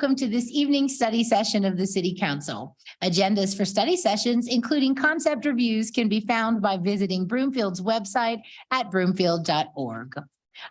welcome to this evening's study session of the City Council. Agendas for study sessions, including concept reviews, can be found by visiting Broomfield's website at broomfield.org.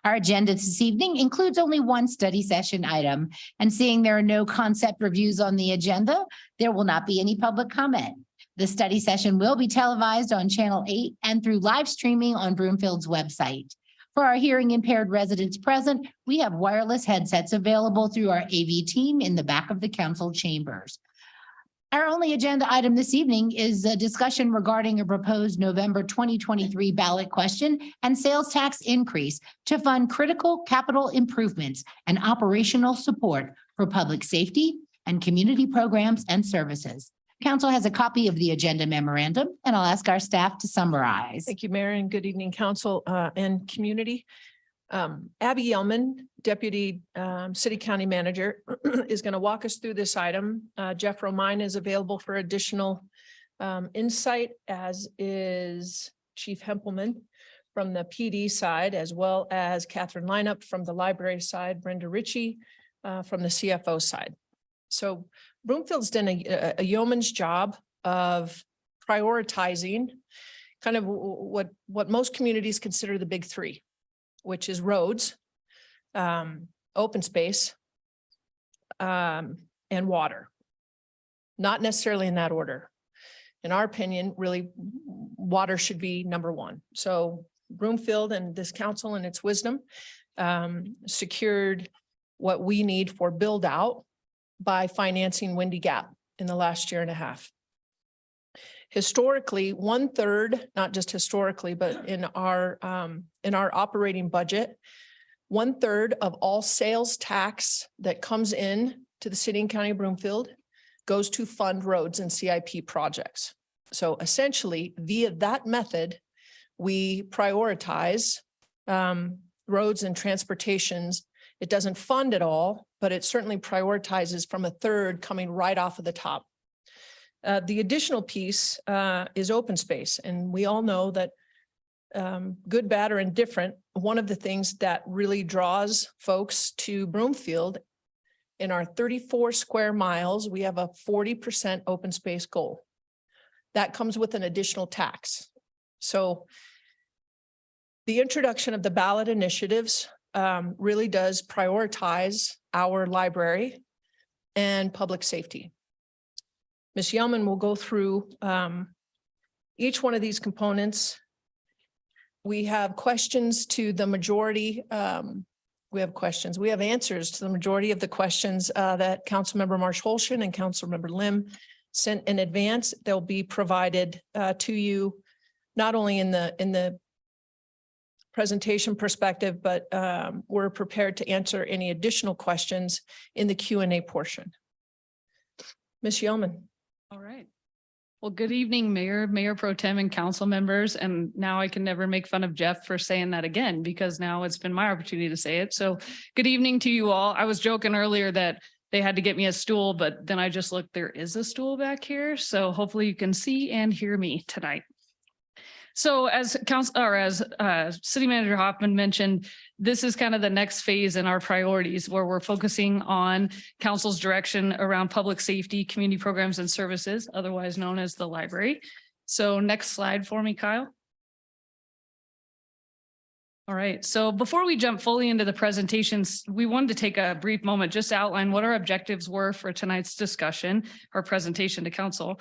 Our agenda this evening includes only one study session item, and seeing there are no concept reviews on the agenda, there will not be any public comment. The study session will be televised on Channel 8 and through live streaming on Broomfield's website. For our hearing impaired residents present, we have wireless headsets available through our AV team in the back of the council chambers. Our only agenda item this evening is a discussion regarding a proposed November 2023 ballot question and sales tax increase to fund critical capital improvements and operational support for public safety and community programs and services. Council has a copy of the agenda memorandum, and I'll ask our staff to summarize. Thank you, Mayor, and good evening, council and community. Abby Yellman, Deputy City County Manager, is going to walk us through this item. Jeff Romine is available for additional insight, as is Chief Hempelman from the PD side, as well as Catherine Lineup from the library side, Brenda Ritchie from the CFO side. So Broomfield's done a yeoman's job of prioritizing kind of what most communities consider the big three, which is roads, open space, and water. Not necessarily in that order. In our opinion, really, water should be number one. So Broomfield and this council in its wisdom secured what we need for build out by financing Windy Gap in the last year and a half. Historically, 1/3, not just historically, but in our operating budget, 1/3 of all sales tax that comes in to the city and county of Broomfield goes to fund roads and CIP projects. So essentially, via that method, we prioritize roads and transportations. It doesn't fund it all, but it certainly prioritizes from 1/3 coming right off of the top. The additional piece is open space. And we all know that good, bad, or indifferent, one of the things that really draws folks to Broomfield, in our 34 square miles, we have a 40% open space goal. That comes with an additional tax. So the introduction of the ballot initiatives really does prioritize our library and public safety. Ms. Yellman will go through each one of these components. We have questions to the majority. We have answers to the majority of the questions that Councilmember Marsh Holshin and Councilmember Lim sent in advance. They'll be provided to you not only in the presentation perspective, but we're prepared to answer any additional questions in the Q&A portion. Ms. Yellman. All right. Well, good evening, Mayor Pro Tem and council members. And now I can never make fun of Jeff for saying that again, because now it's been my opportunity to say it. So good evening to you all. I was joking earlier that they had to get me a stool, but then I just looked, there is a stool back here. So hopefully you can see and hear me tonight. So as City Manager Hoffman mentioned, this is kind of the next phase in our priorities where we're focusing on council's direction around public safety, community programs and services, otherwise known as the library. So next slide for me, Kyle. All right, so before we jump fully into the presentations, we wanted to take a brief moment just to outline what our objectives were for tonight's discussion or presentation to council.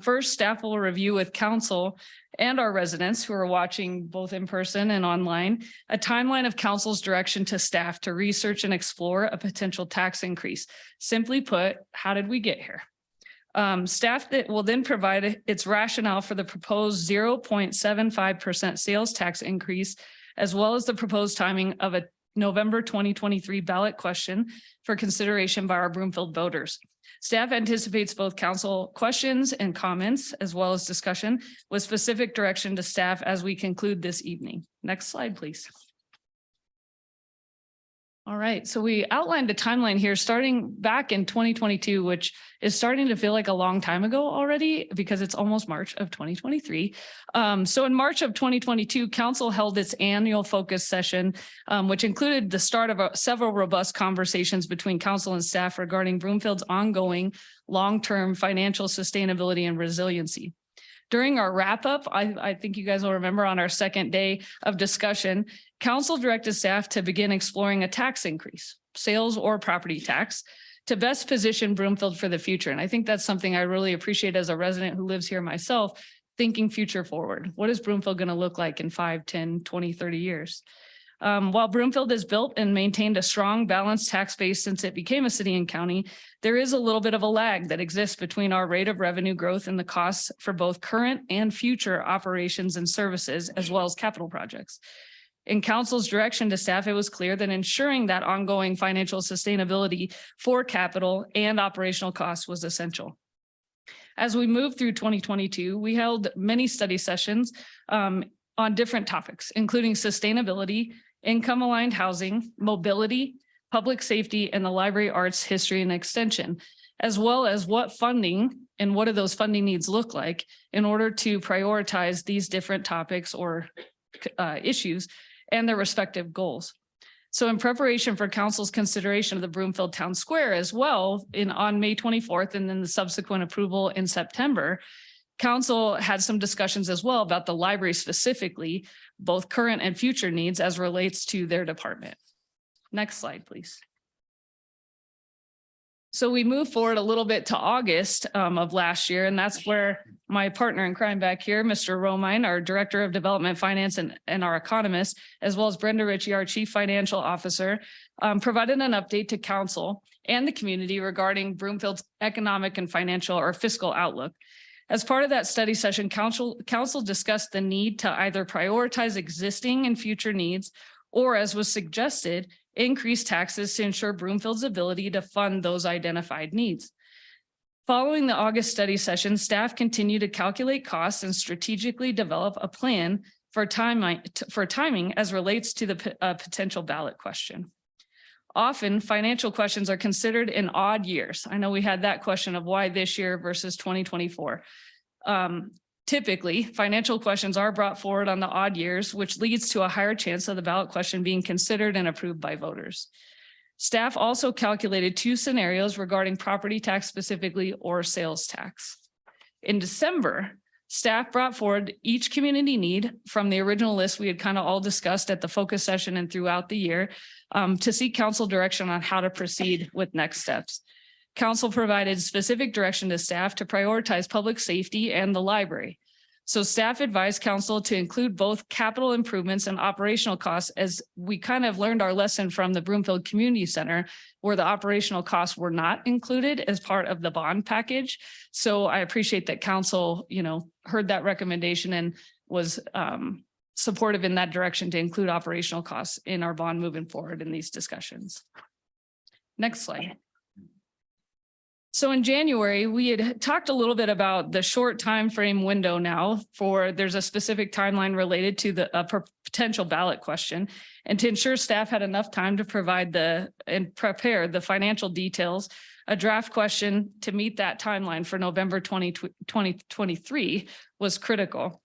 First, staff will review with council and our residents who are watching both in person and online, a timeline of council's direction to staff to research and explore a potential tax increase. Simply put, how did we get here? Staff that will then provide its rationale for the proposed 0.75% sales tax increase, as well as the proposed timing of a November 2023 ballot question for consideration by our Broomfield voters. Staff anticipates both council questions and comments, as well as discussion with specific direction to staff as we conclude this evening. Next slide, please. All right, so we outlined a timeline here starting back in 2022, which is starting to feel like a long time ago already because it's almost March of 2023. So in March of 2022, council held its annual focus session, which included the start of several robust conversations between council and staff regarding Broomfield's ongoing long-term financial sustainability and resiliency. During our wrap up, I think you guys will remember on our second day of discussion, council directed staff to begin exploring a tax increase, sales or property tax, to best position Broomfield for the future. And I think that's something I really appreciate as a resident who lives here myself, thinking future forward. What is Broomfield going to look like in 5, 10, 20, 30 years? While Broomfield has built and maintained a strong balanced tax base since it became a city and county, there is a little bit of a lag that exists between our rate of revenue growth and the costs for both current and future operations and services, as well as capital projects. In council's direction to staff, it was clear that ensuring that ongoing financial sustainability for capital and operational costs was essential. As we moved through 2022, we held many study sessions on different topics, including sustainability, income-aligned housing, mobility, public safety, and the library arts history and extension, as well as what funding and what do those funding needs look like in order to prioritize these different topics or issues and their respective goals. So in preparation for council's consideration of the Broomfield Town Square as well on May 24th and then the subsequent approval in September, council had some discussions as well about the library specifically, both current and future needs as relates to their department. Next slide, please. So we move forward a little bit to August of last year, and that's where my partner in crime back here, Mr. Romine, our Director of Development Finance and our economist, as well as Brenda Ritchie, our Chief Financial Officer, provided an update to council and the community regarding Broomfield's economic and financial or fiscal outlook. As part of that study session, council discussed the need to either prioritize existing and future needs, or as was suggested, increase taxes to ensure Broomfield's ability to fund those identified needs. Following the August study session, staff continued to calculate costs and strategically develop a plan for timing as relates to the potential ballot question. Often financial questions are considered in odd years. I know we had that question of why this year versus 2024. Typically, financial questions are brought forward on the odd years, which leads to a higher chance of the ballot question being considered and approved by voters. Staff also calculated 2 scenarios regarding property tax specifically or sales tax. In December, staff brought forward each community need from the original list we had kind of all discussed at the focus session and throughout the year to seek council direction on how to proceed with next steps. Council provided specific direction to staff to prioritize public safety and the library. So staff advised council to include both capital improvements and operational costs, as we kind of learned our lesson from the Broomfield Community Center, where the operational costs were not included as part of the bond package. So I appreciate that council, heard that recommendation and was supportive in that direction to include operational costs in our bond moving forward in these discussions. Next slide. So in January, we had talked a little bit about the short time frame window now there's a specific timeline related to the potential ballot question, and to ensure staff had enough time to provide and prepare the financial details, a draft question to meet that timeline for November 2023 was critical.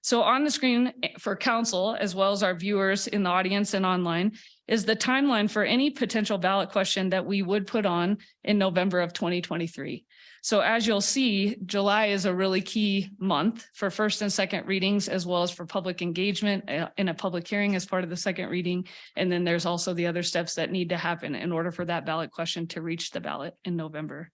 So on the screen for council, as well as our viewers in the audience and online, is the timeline for any potential ballot question that we would put on in November of 2023. So as you'll see, July is a really key month for first and second readings, as well as for public engagement in a public hearing as part of the second reading. And then there's also the other steps that need to happen in order for that ballot question to reach the ballot in November.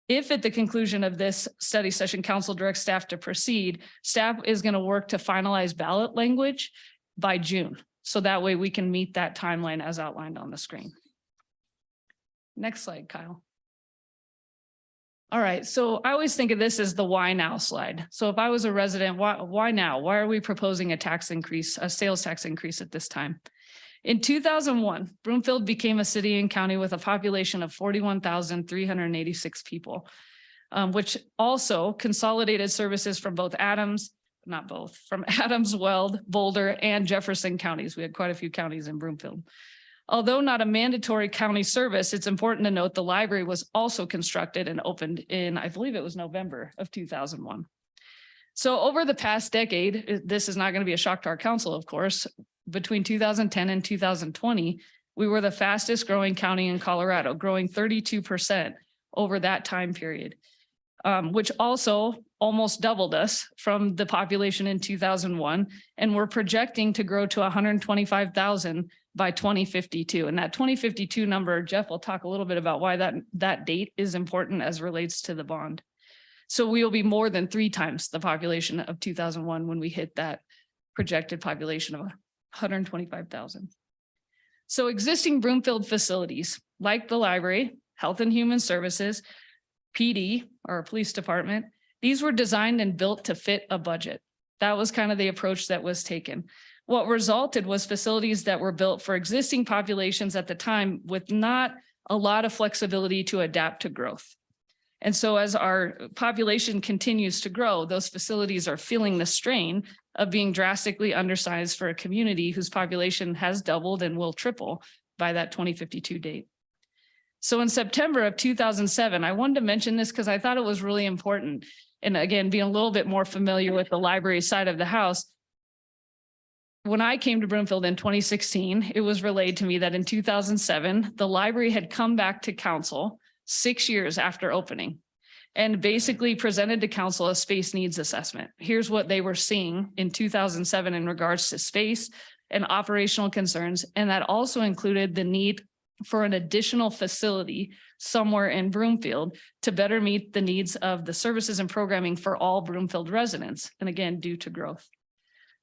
If at the conclusion of this study session, council directs staff to proceed, staff is going to work to finalize ballot language by June. So that way we can meet that timeline as outlined on the screen. Next slide, Kyle. All right, so I always think of this as the why now slide. So if I was a resident, why now? Why are we proposing a tax increase, a sales tax increase at this time? In 2001, Broomfield became a city and county with a population of 41,386 people, which also consolidated services from from Adams, Weld, Boulder, and Jefferson counties. We had quite a few counties in Broomfield. Although not a mandatory county service, it's important to note the library was also constructed and opened in, I believe it was November of 2001. So over the past decade, this is not going to be a shock to our council, of course, between 2010 and 2020, we were the fastest growing county in Colorado, growing 32% over that time period, which also almost doubled us from the population in 2001. And we're projecting to grow to 125,000 by 2052. And that 2052 number, Jeff will talk a little bit about why that date is important as relates to the bond. So we will be more than 3 times the population of 2001 when we hit that projected population of 125,000. So existing Broomfield facilities like the library, Health and Human Services, PD, or police department, these were designed and built to fit a budget. That was kind of the approach that was taken. What resulted was facilities that were built for existing populations at the time with not a lot of flexibility to adapt to growth. And so as our population continues to grow, those facilities are feeling the strain of being drastically undersized for a community whose population has doubled and will triple by that 2052 date. So in September of 2007, I wanted to mention this because I thought it was really important. And again, being a little bit more familiar with the library side of the house, when I came to Broomfield in 2016, it was relayed to me that in 2007, the library had come back to council 6 years after opening and basically presented to council a space needs assessment. Here's what they were seeing in 2007 in regards to space and operational concerns. And that also included the need for an additional facility somewhere in Broomfield to better meet the needs of the services and programming for all Broomfield residents. And again, due to growth.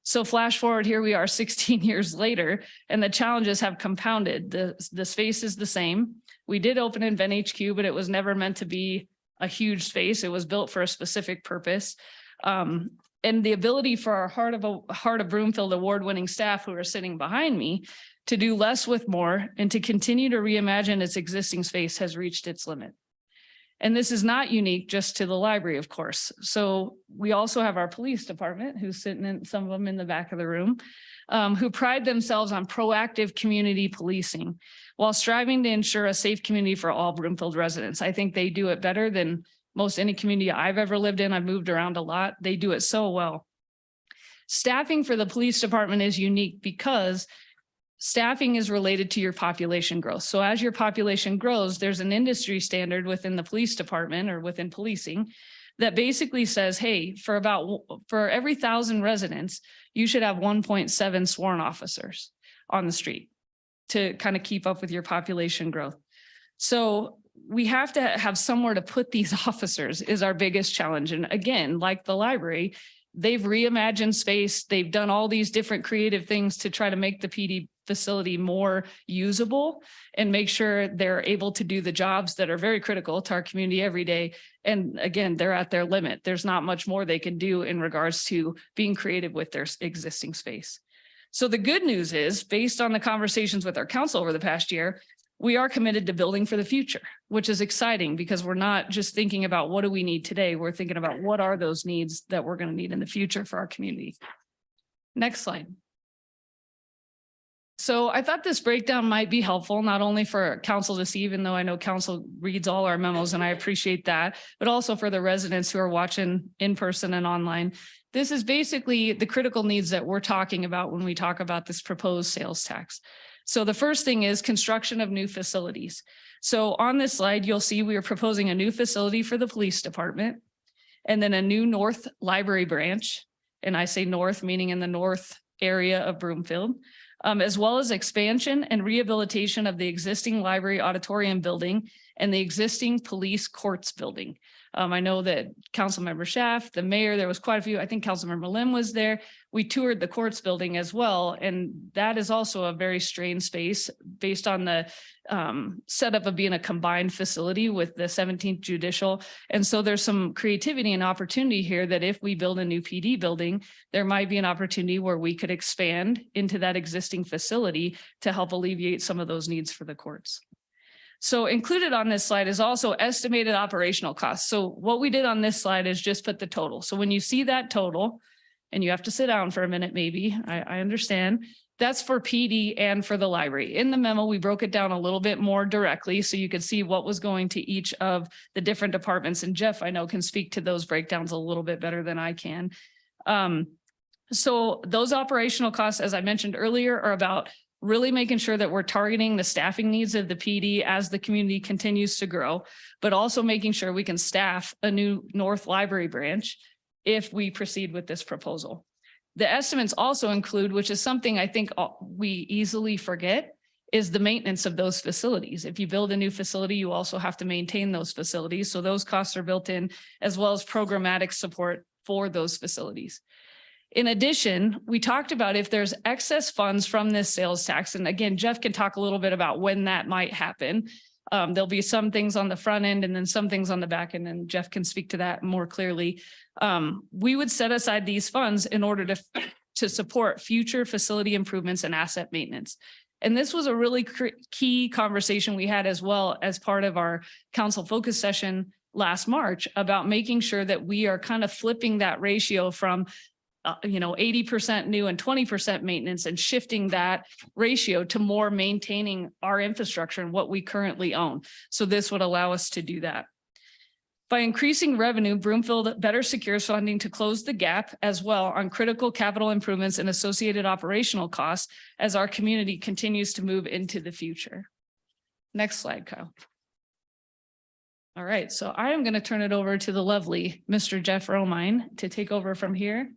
So flash forward, here we are 16 years later, and the challenges have compounded. The space is the same. We did open in Venn HQ, but it was never meant to be a huge space. It was built for a specific purpose. And the ability for our Heart of Broomfield award-winning staff who are sitting behind me to do less with more and to continue to reimagine its existing space has reached its limit. And this is not unique just to the library, of course. So we also have our police department who's sitting in, some of them in the back of the room, who pride themselves on proactive community policing while striving to ensure a safe community for all Broomfield residents. I think they do it better than most any community I've ever lived in. I've moved around a lot. They do it so well. Staffing for the police department is unique because staffing is related to your population growth. So as your population grows, there's an industry standard within the police department or within policing that basically says, hey, for every 1,000 residents, you should have 1.7 sworn officers on the street to kind of keep up with your population growth. So we have to have somewhere to put these officers is our biggest challenge. And again, like the library, they've reimagined space. They've done all these different creative things to try to make the PD facility more usable and make sure they're able to do the jobs that are very critical to our community every day. And again, they're at their limit. There's not much more they can do in regards to being creative with their existing space. So the good news is, based on the conversations with our council over the past year, we are committed to building for the future, which is exciting because we're not just thinking about what do we need today. We're thinking about what are those needs that we're going to need in the future for our community. Next slide. So I thought this breakdown might be helpful, not only for council to see, even though I know council reads all our memos and I appreciate that, but also for the residents who are watching in person and online. This is basically the critical needs that we're talking about when we talk about this proposed sales tax. So the first thing is construction of new facilities. So on this slide, you'll see we are proposing a new facility for the police department and then a new North Library branch. And I say north, meaning in the north area of Broomfield, as well as expansion and rehabilitation of the existing library auditorium building and the existing police courts building. I know that Councilmember Schaaf, the mayor, there was quite a few, I think Councilmember Lim was there. We toured the courts building as well. And that is also a very strained space based on the setup of being a combined facility with the 17th Judicial. And so there's some creativity and opportunity here that if we build a new PD building, there might be an opportunity where we could expand into that existing facility to help alleviate some of those needs for the courts. So included on this slide is also estimated operational costs. So what we did on this slide is just put the total. So when you see that total, and you have to sit down for a minute, maybe, I understand, That's for PD and for the library. In the memo, we broke it down a little bit more directly so you could see what was going to each of the different departments. And Jeff, I know, can speak to those breakdowns a little bit better than I can. So those operational costs, as I mentioned earlier, are about really making sure that we're targeting the staffing needs of the PD as the community continues to grow, but also making sure we can staff a new North Library branch if we proceed with this proposal. The estimates also include, which is something I think we easily forget, is the maintenance of those facilities. If you build a new facility, you also have to maintain those facilities. So those costs are built in, as well as programmatic support for those facilities. In addition, we talked about if there's excess funds from this sales tax, and again, Jeff can talk a little bit about when that might happen. There'll be some things on the front end and then some things on the back end, and Jeff can speak to that more clearly. We would set aside these funds in order to support future facility improvements and asset maintenance. And this was a really key conversation we had as well as part of our council focus session last March about making sure that we are kind of flipping that ratio from 80% new and 20% maintenance and shifting that ratio to more maintaining our infrastructure and what we currently own. So this would allow us to do that. By increasing revenue, Broomfield better secures funding to close the gap as well on critical capital improvements and associated operational costs as our community continues to move into the future. Next slide, Kyle. All right, so I am going to turn it over to the lovely Mr. Jeff Romine to take over from here.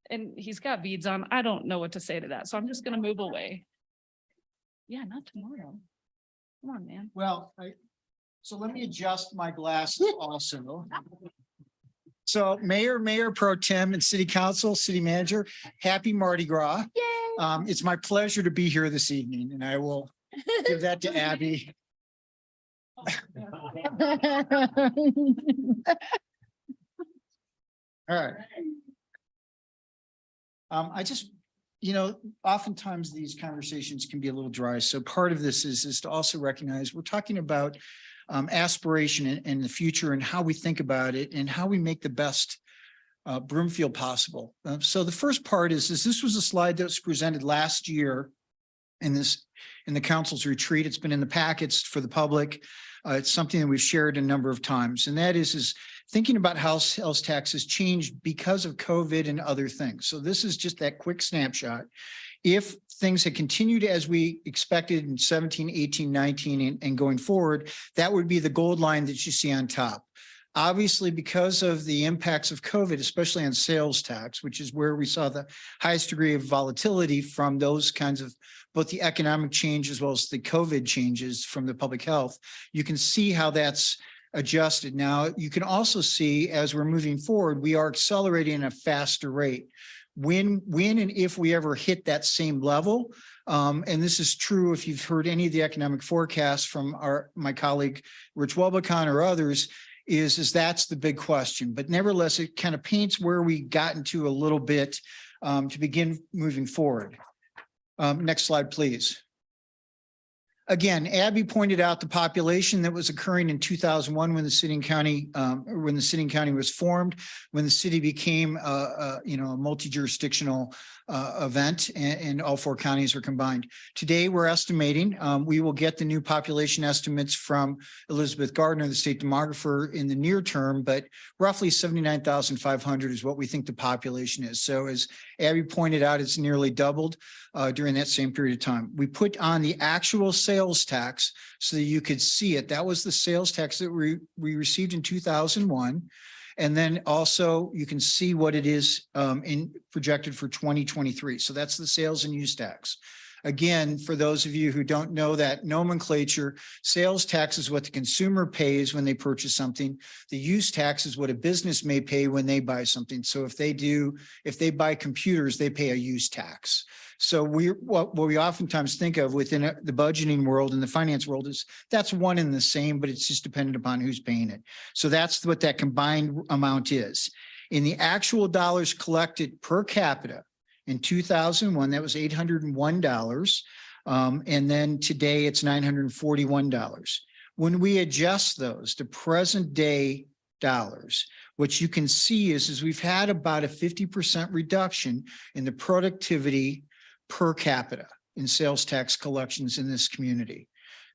And he's got beads on. I don't know what to say to that, so I'm just going to move away. Yeah, not tomorrow. Come on, man. Well, so let me adjust my glasses also. So Mayor Pro Tem and City Council, City Manager, happy Mardi Gras. Yay! It's my pleasure to be here this evening, and I will give that to Abby. All right. I just, oftentimes these conversations can be a little dry. So part of this is to also recognize we're talking about aspiration in the future and how we think about it and how we make the best Broomfield possible. So the first part is this was a slide that was presented last year in the council's retreat. It's been in the packets for the public. It's something that we've shared a number of times, and that is thinking about how sales tax has changed because of COVID and other things. So this is just that quick snapshot. If things had continued as we expected in 17, 18, 19, and going forward, that would be the gold line that you see on top. Obviously, because of the impacts of COVID, especially on sales tax, which is where we saw the highest degree of volatility from those kinds of both the economic change as well as the COVID changes from the public health, you can see how that's adjusted. Now, you can also see as we're moving forward, we are accelerating at a faster rate. When and if we ever hit that same level, and this is true if you've heard any of the economic forecasts from my colleague Rich Wellbecon or others, is that's the big question. But nevertheless, it kind of paints where we got into a little bit to begin moving forward. Next slide, please. Again, Abby pointed out the population that was occurring in 2001 when the city and county was formed, when the city became a multi-jurisdictional event, and all four counties are combined. Today, we're estimating we will get the new population estimates from Elizabeth Gardner, the state demographer, in the near term, but roughly 79,500 is what we think the population is. So as Abby pointed out, it's nearly doubled during that same period of time. We put on the actual sales tax so that you could see it. That was the sales tax that we received in 2001. And then also you can see what it is projected for 2023. So that's the sales and use tax. Again, for those of you who don't know that nomenclature, sales tax is what the consumer pays when they purchase something. The use tax is what a business may pay when they buy something. So if they buy computers, they pay a use tax. So what we oftentimes think of within the budgeting world and the finance world is that's one and the same, but it's just dependent upon who's paying it. So that's what that combined amount is. In the actual dollars collected per capita in 2001, that was $801. And then today it's $941. When we adjust those to present day dollars, what you can see is we've had about a 50% reduction in the productivity per capita in sales tax collections in this community.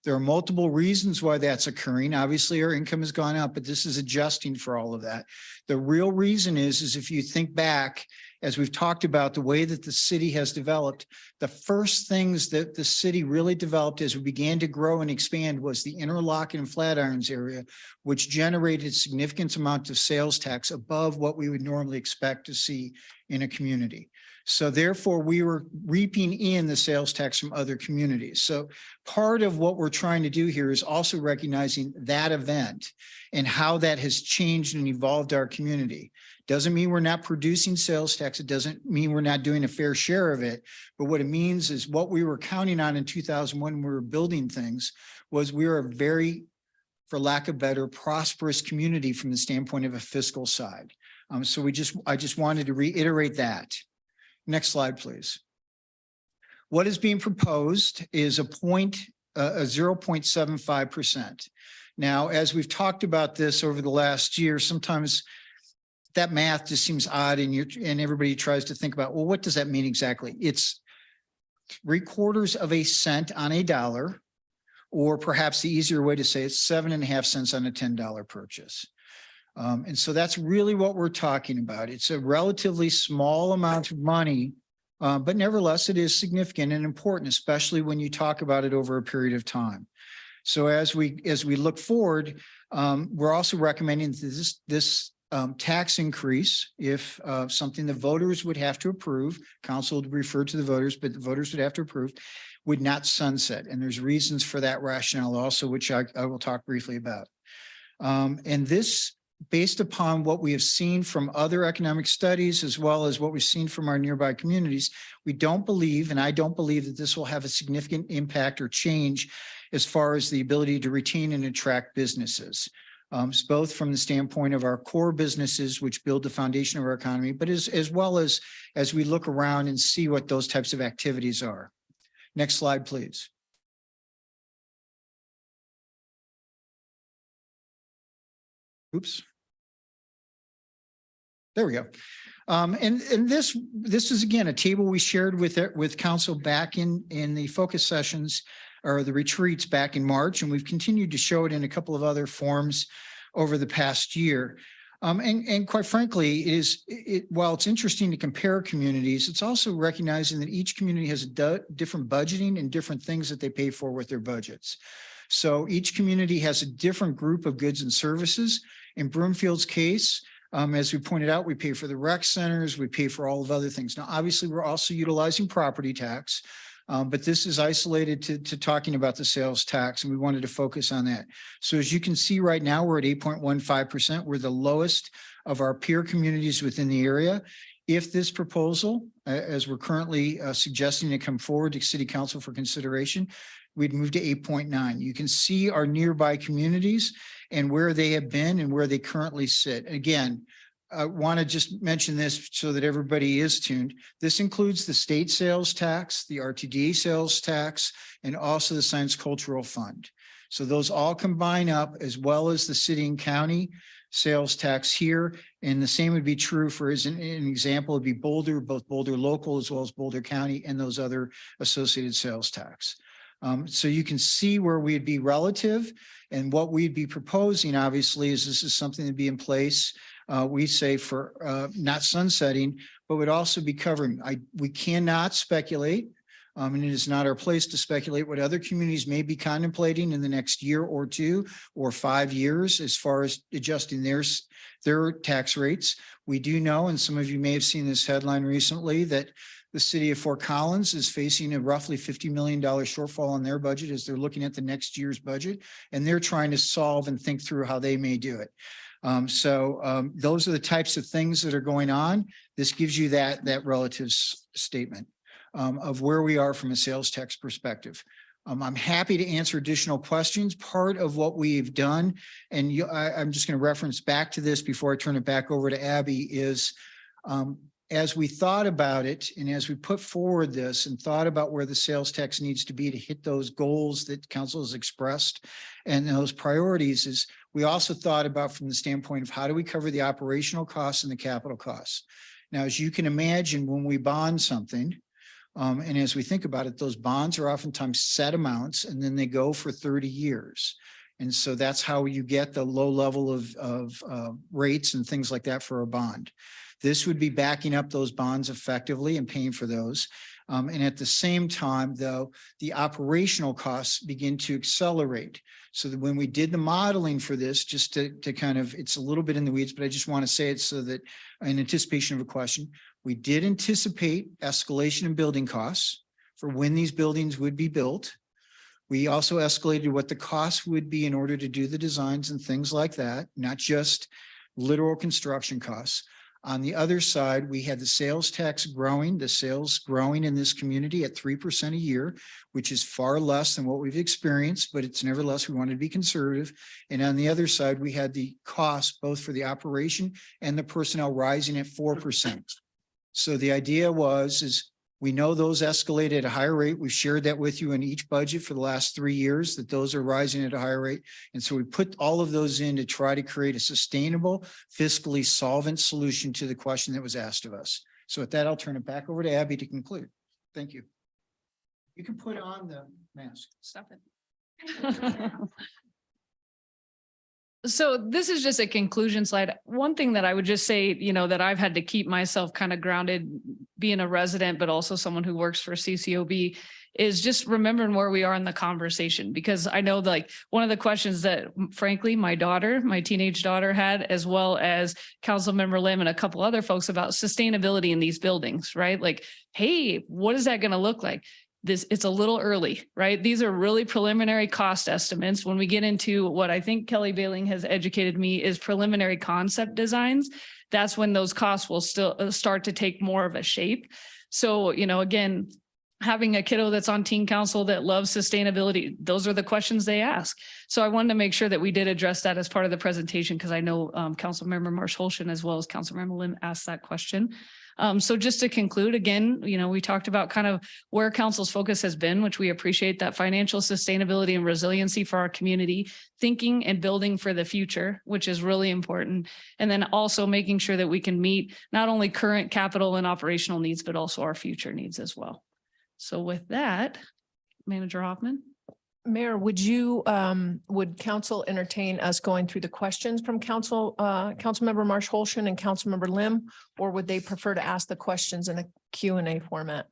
There are multiple reasons why that's occurring. Obviously, our income has gone up, but this is adjusting for all of that. The real reason is if you think back, as we've talked about the way that the city has developed, the first things that the city really developed as we began to grow and expand was the Interlochen and Flatirons area, which generated significant amount of sales tax above what we would normally expect to see in a community. So therefore, we were reaping in the sales tax from other communities. So part of what we're trying to do here is also recognizing that event and how that has changed and evolved our community. Doesn't mean we're not producing sales tax. It doesn't mean we're not doing a fair share of it. But what it means is what we were counting on in 2001 when we were building things was we were a very, for lack of better, prosperous community from the standpoint of a fiscal side. So I just wanted to reiterate that. Next slide, please. What is being proposed is a 0.75%. Now, as we've talked about this over the last year, sometimes that math just seems odd and everybody tries to think about, well, what does that mean exactly? It's 3/4 of a cent on a dollar, or perhaps the easier way to say it's 7.5 cents on a $10 purchase. And so that's really what we're talking about. It's a relatively small amount of money, but nevertheless, it is significant and important, especially when you talk about it over a period of time. So as we look forward, we're also recommending this tax increase, if something the voters would have to approve, council would refer to the voters, but the voters would have to approve, would not sunset. And there's reasons for that rationale also, which I will talk briefly about. And this, based upon what we have seen from other economic studies, as well as what we've seen from our nearby communities, we don't believe, and I don't believe, that this will have a significant impact or change as far as the ability to retain and attract businesses. Both from the standpoint of our core businesses, which build the foundation of our economy, but as well as we look around and see what those types of activities are. Next slide, please. Oops. There we go. And this is again a table we shared with council back in the focus sessions or the retreats back in March, and we've continued to show it in a couple of other forms over the past year. And quite frankly, while it's interesting to compare communities, it's also recognizing that each community has a different budgeting and different things that they pay for with their budgets. So each community has a different group of goods and services. In Broomfield's case, as we pointed out, we pay for the rec centers, we pay for all of other things. Now, obviously, we're also utilizing property tax, but this is isolated to talking about the sales tax, and we wanted to focus on that. So as you can see right now, we're at 8.15%. We're the lowest of our peer communities within the area. If this proposal, as we're currently suggesting to come forward to City Council for consideration, we'd move to 8.9. You can see our nearby communities and where they have been and where they currently sit. Again, I want to just mention this so that everybody is tuned. This includes the state sales tax, the RTD sales tax, and also the Science Cultural Fund. So those all combine up, as well as the city and county sales tax here. And the same would be true for, as an example, would be Boulder, both Boulder local as well as Boulder County, and those other associated sales tax. So you can see where we'd be relative, and what we'd be proposing, obviously, is this is something to be in place. We say for not sunsetting, but would also be covering. We cannot speculate, and it is not our place to speculate what other communities may be contemplating in the next year or 2 or 5 years as far as adjusting their tax rates. We do know, and some of you may have seen this headline recently, that the city of Fort Collins is facing a roughly $50 million shortfall on their budget as they're looking at the next year's budget, and they're trying to solve and think through how they may do it. Those are the types of things that are going on. This gives you that relative statement of where we are from a sales tax perspective. I'm happy to answer additional questions. Part of what we've done, and I'm just going to reference back to this before I turn it back over to Abby, is as we thought about it and as we put forward this and thought about where the sales tax needs to be to hit those goals that council has expressed and those priorities, is we also thought about from the standpoint of how do we cover the operational costs and the capital costs. Now, as you can imagine, when we bond something, And as we think about it, those bonds are oftentimes set amounts and then they go for 30 years. And so that's how you get the low level of rates and things like that for a bond. This would be backing up those bonds effectively and paying for those. And at the same time, though, the operational costs begin to accelerate. So that when we did the modeling for this, just to kind of, it's a little bit in the weeds, but I just want to say it so that in anticipation of a question, we did anticipate escalation in building costs for when these buildings would be built. We also escalated what the cost would be in order to do the designs and things like that, not just literal construction costs. On the other side, we had the sales tax growing, the sales growing in this community at 3% a year, which is far less than what we've experienced, but it's nevertheless, we wanted to be conservative. And on the other side, we had the cost both for the operation and the personnel rising at 4%. So the idea is we know those escalate at a higher rate. We've shared that with you in each budget for the last 3 years, that those are rising at a higher rate. And so we put all of those in to try to create a sustainable, fiscally solvent solution to the question that was asked of us. So with that, I'll turn it back over to Abby to conclude. Thank you. You can put on the mask. Stop it. So this is just a conclusion slide. One thing that I would just say, that I've had to keep myself kind of grounded, being a resident, but also someone who works for CCOB, is just remembering where we are in the conversation. Because I know one of the questions that frankly, my teenage daughter had, as well as Councilmember Lim and a couple other folks, about sustainability in these buildings, right? Like, hey, what is that going to look like? It's a little early, right? These are really preliminary cost estimates. When we get into what I think Kelly Bailing has educated me is preliminary concept designs, that's when those costs will still start to take more of a shape. So, again, having a kiddo that's on teen council that loves sustainability, those are the questions they ask. So I wanted to make sure that we did address that as part of the presentation, because I know Councilmember Marsh-Holshan as well as Councilmember Lim asked that question. So just to conclude, again, we talked about kind of where council's focus has been, which we appreciate, that financial sustainability and resiliency for our community, thinking and building for the future, which is really important. And then also making sure that we can meet not only current capital and operational needs, but also our future needs as well. So with that, Manager Hoffman. Mayor, would council entertain us going through the questions from Councilmember Marsh-Holshan and Councilmember Lim, or would they prefer to ask the questions in a Q&A format?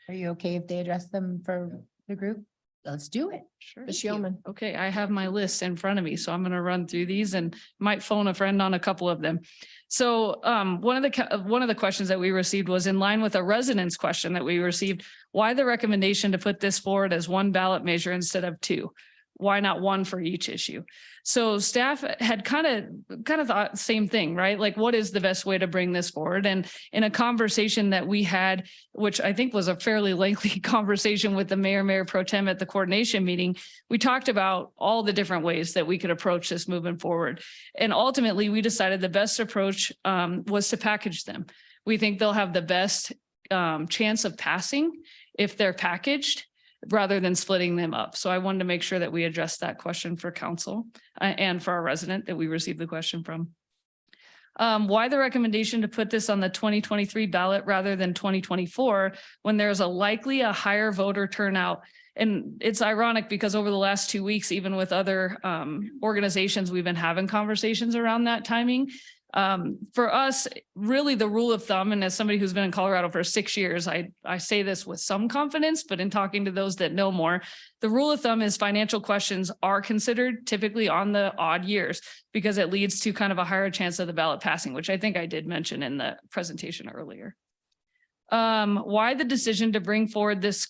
Are you okay if they address them for the group? Let's do it. Sure. Ms. Yeoman. Okay, I have my list in front of me, so I'm going to run through these and might phone a friend on a couple of them. So one of the questions that we received was in line with a residence question that we received. Why the recommendation to put this forward as one ballot measure instead of two? Why not one for each issue? So staff had kind of thought same thing, right? Like, what is the best way to bring this forward? And in a conversation that we had, which I think was a fairly lengthy conversation with the mayor pro tem at the coordination meeting, we talked about all the different ways that we could approach this moving forward. And ultimately, we decided the best approach was to package them. We think they'll have the best chance of passing if they're packaged, rather than splitting them up. So I wanted to make sure that we addressed that question for council and for our resident that we received the question from. Why the recommendation to put this on the 2023 ballot rather than 2024 when there's a higher voter turnout? And it's ironic because over the last 2 weeks, even with other organizations, we've been having conversations around that timing. For us, really the rule of thumb, and as somebody who's been in Colorado for 6 years, I say this with some confidence, but in talking to those that know more, the rule of thumb is financial questions are considered typically on the odd years because it leads to kind of a higher chance of the ballot passing, which I think I did mention in the presentation earlier. Why the decision to bring forward this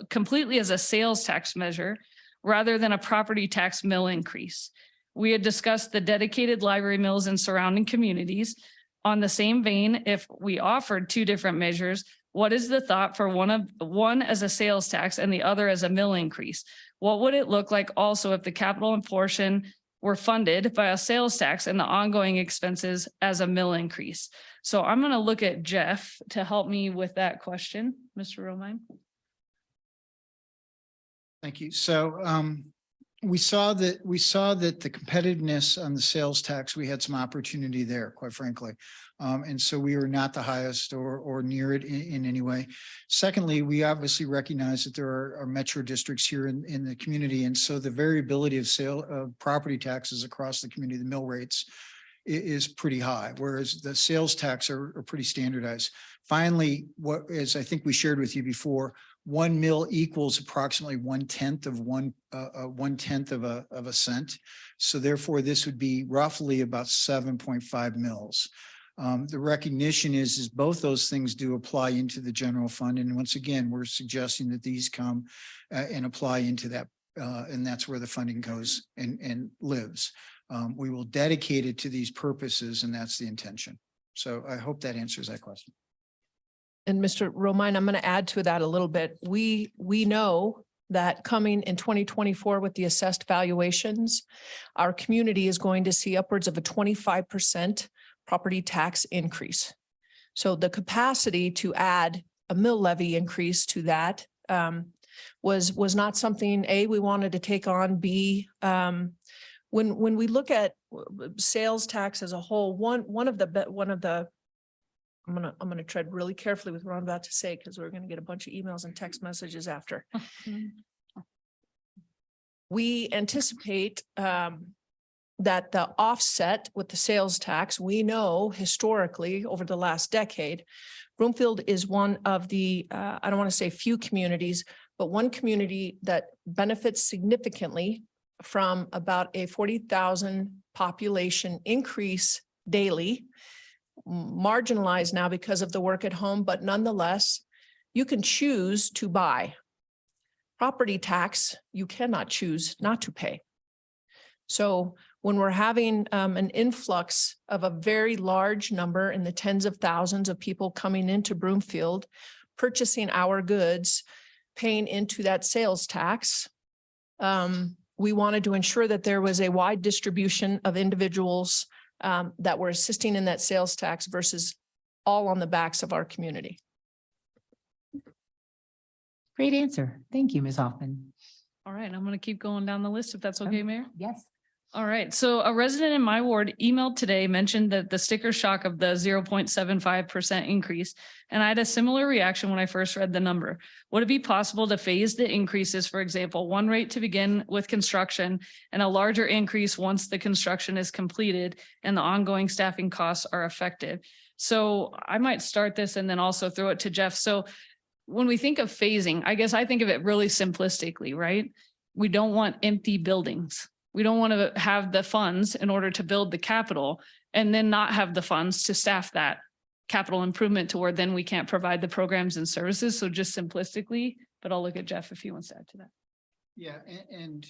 completely as a sales tax measure rather than a property tax mill increase? We had discussed the dedicated library mills in surrounding communities. On the same vein, if we offered two different measures, what is the thought for one as a sales tax and the other as a mill increase? What would it look like also if the capital and portion were funded by a sales tax and the ongoing expenses as a mill increase? So I'm going to look at Jeff to help me with that question. Mr. Romine. Thank you. So we saw that the competitiveness on the sales tax, we had some opportunity there, quite frankly. And so we were not the highest or near it in any way. Secondly, we obviously recognize that there are metro districts here in the community. And so the variability of sale of property taxes across the community, the mill rates is pretty high, whereas the sales tax are pretty standardized. Finally, as I think we shared with you before, 1 mil equals approximately 1/10 of 1/10 of a cent. So therefore, this would be roughly about 7.5 mils. The recognition is both those things do apply into the general fund. And once again, we're suggesting that these come and apply into that. And that's where the funding goes and lives. We will dedicate it to these purposes, and that's the intention. So I hope that answers that question. And Mr. Romine, I'm going to add to that a little bit. We know that coming in 2024 with the assessed valuations, our community is going to see upwards of a 25% property tax increase. So the capacity to add a mill levy increase to that was not something, A, we wanted to take on, B, when we look at sales tax as a whole, one of the I'm gonna tread really carefully with what I'm about to say, because we're gonna get a bunch of emails and text messages after. We anticipate that the offset with the sales tax, we know historically over the last decade, Broomfield is one of the, I don't want to say few communities, but one community that benefits significantly from about a 40,000 population increase daily, marginalized now because of the work at home, but nonetheless, you can choose to buy. Property tax, you cannot choose not to pay. So when we're having an influx of a very large number in the tens of thousands of people coming into Broomfield, purchasing our goods, paying into that sales tax, we wanted to ensure that there was a wide distribution of individuals that were assisting in that sales tax versus all on the backs of our community. Great answer. Thank you, Ms. Hoffman. All right, I'm going to keep going down the list if that's okay, Mayor. Yes. All right, so a resident in my ward emailed today mentioned that the sticker shock of the 0.75% increase, and I had a similar reaction when I first read the number. Would it be possible to phase the increases, for example, one rate to begin with construction and a larger increase once the construction is completed and the ongoing staffing costs are effective? So I might start this and then also throw it to Jeff. So when we think of phasing, I guess I think of it really simplistically, right? We don't want empty buildings. We don't want to have the funds in order to build the capital and then not have the funds to staff that capital improvement to where then we can't provide the programs and services. So just simplistically, but I'll look at Jeff if he wants to add to that. Yeah, and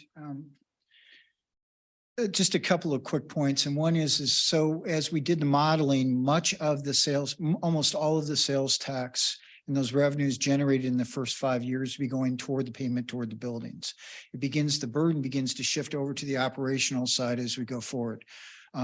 just a couple of quick points. And one is so as we did the modeling, much of the sales, almost all of the sales tax and those revenues generated in the first 5 years be going toward the payment toward the buildings. The burden begins to shift over to the operational side as we go forward.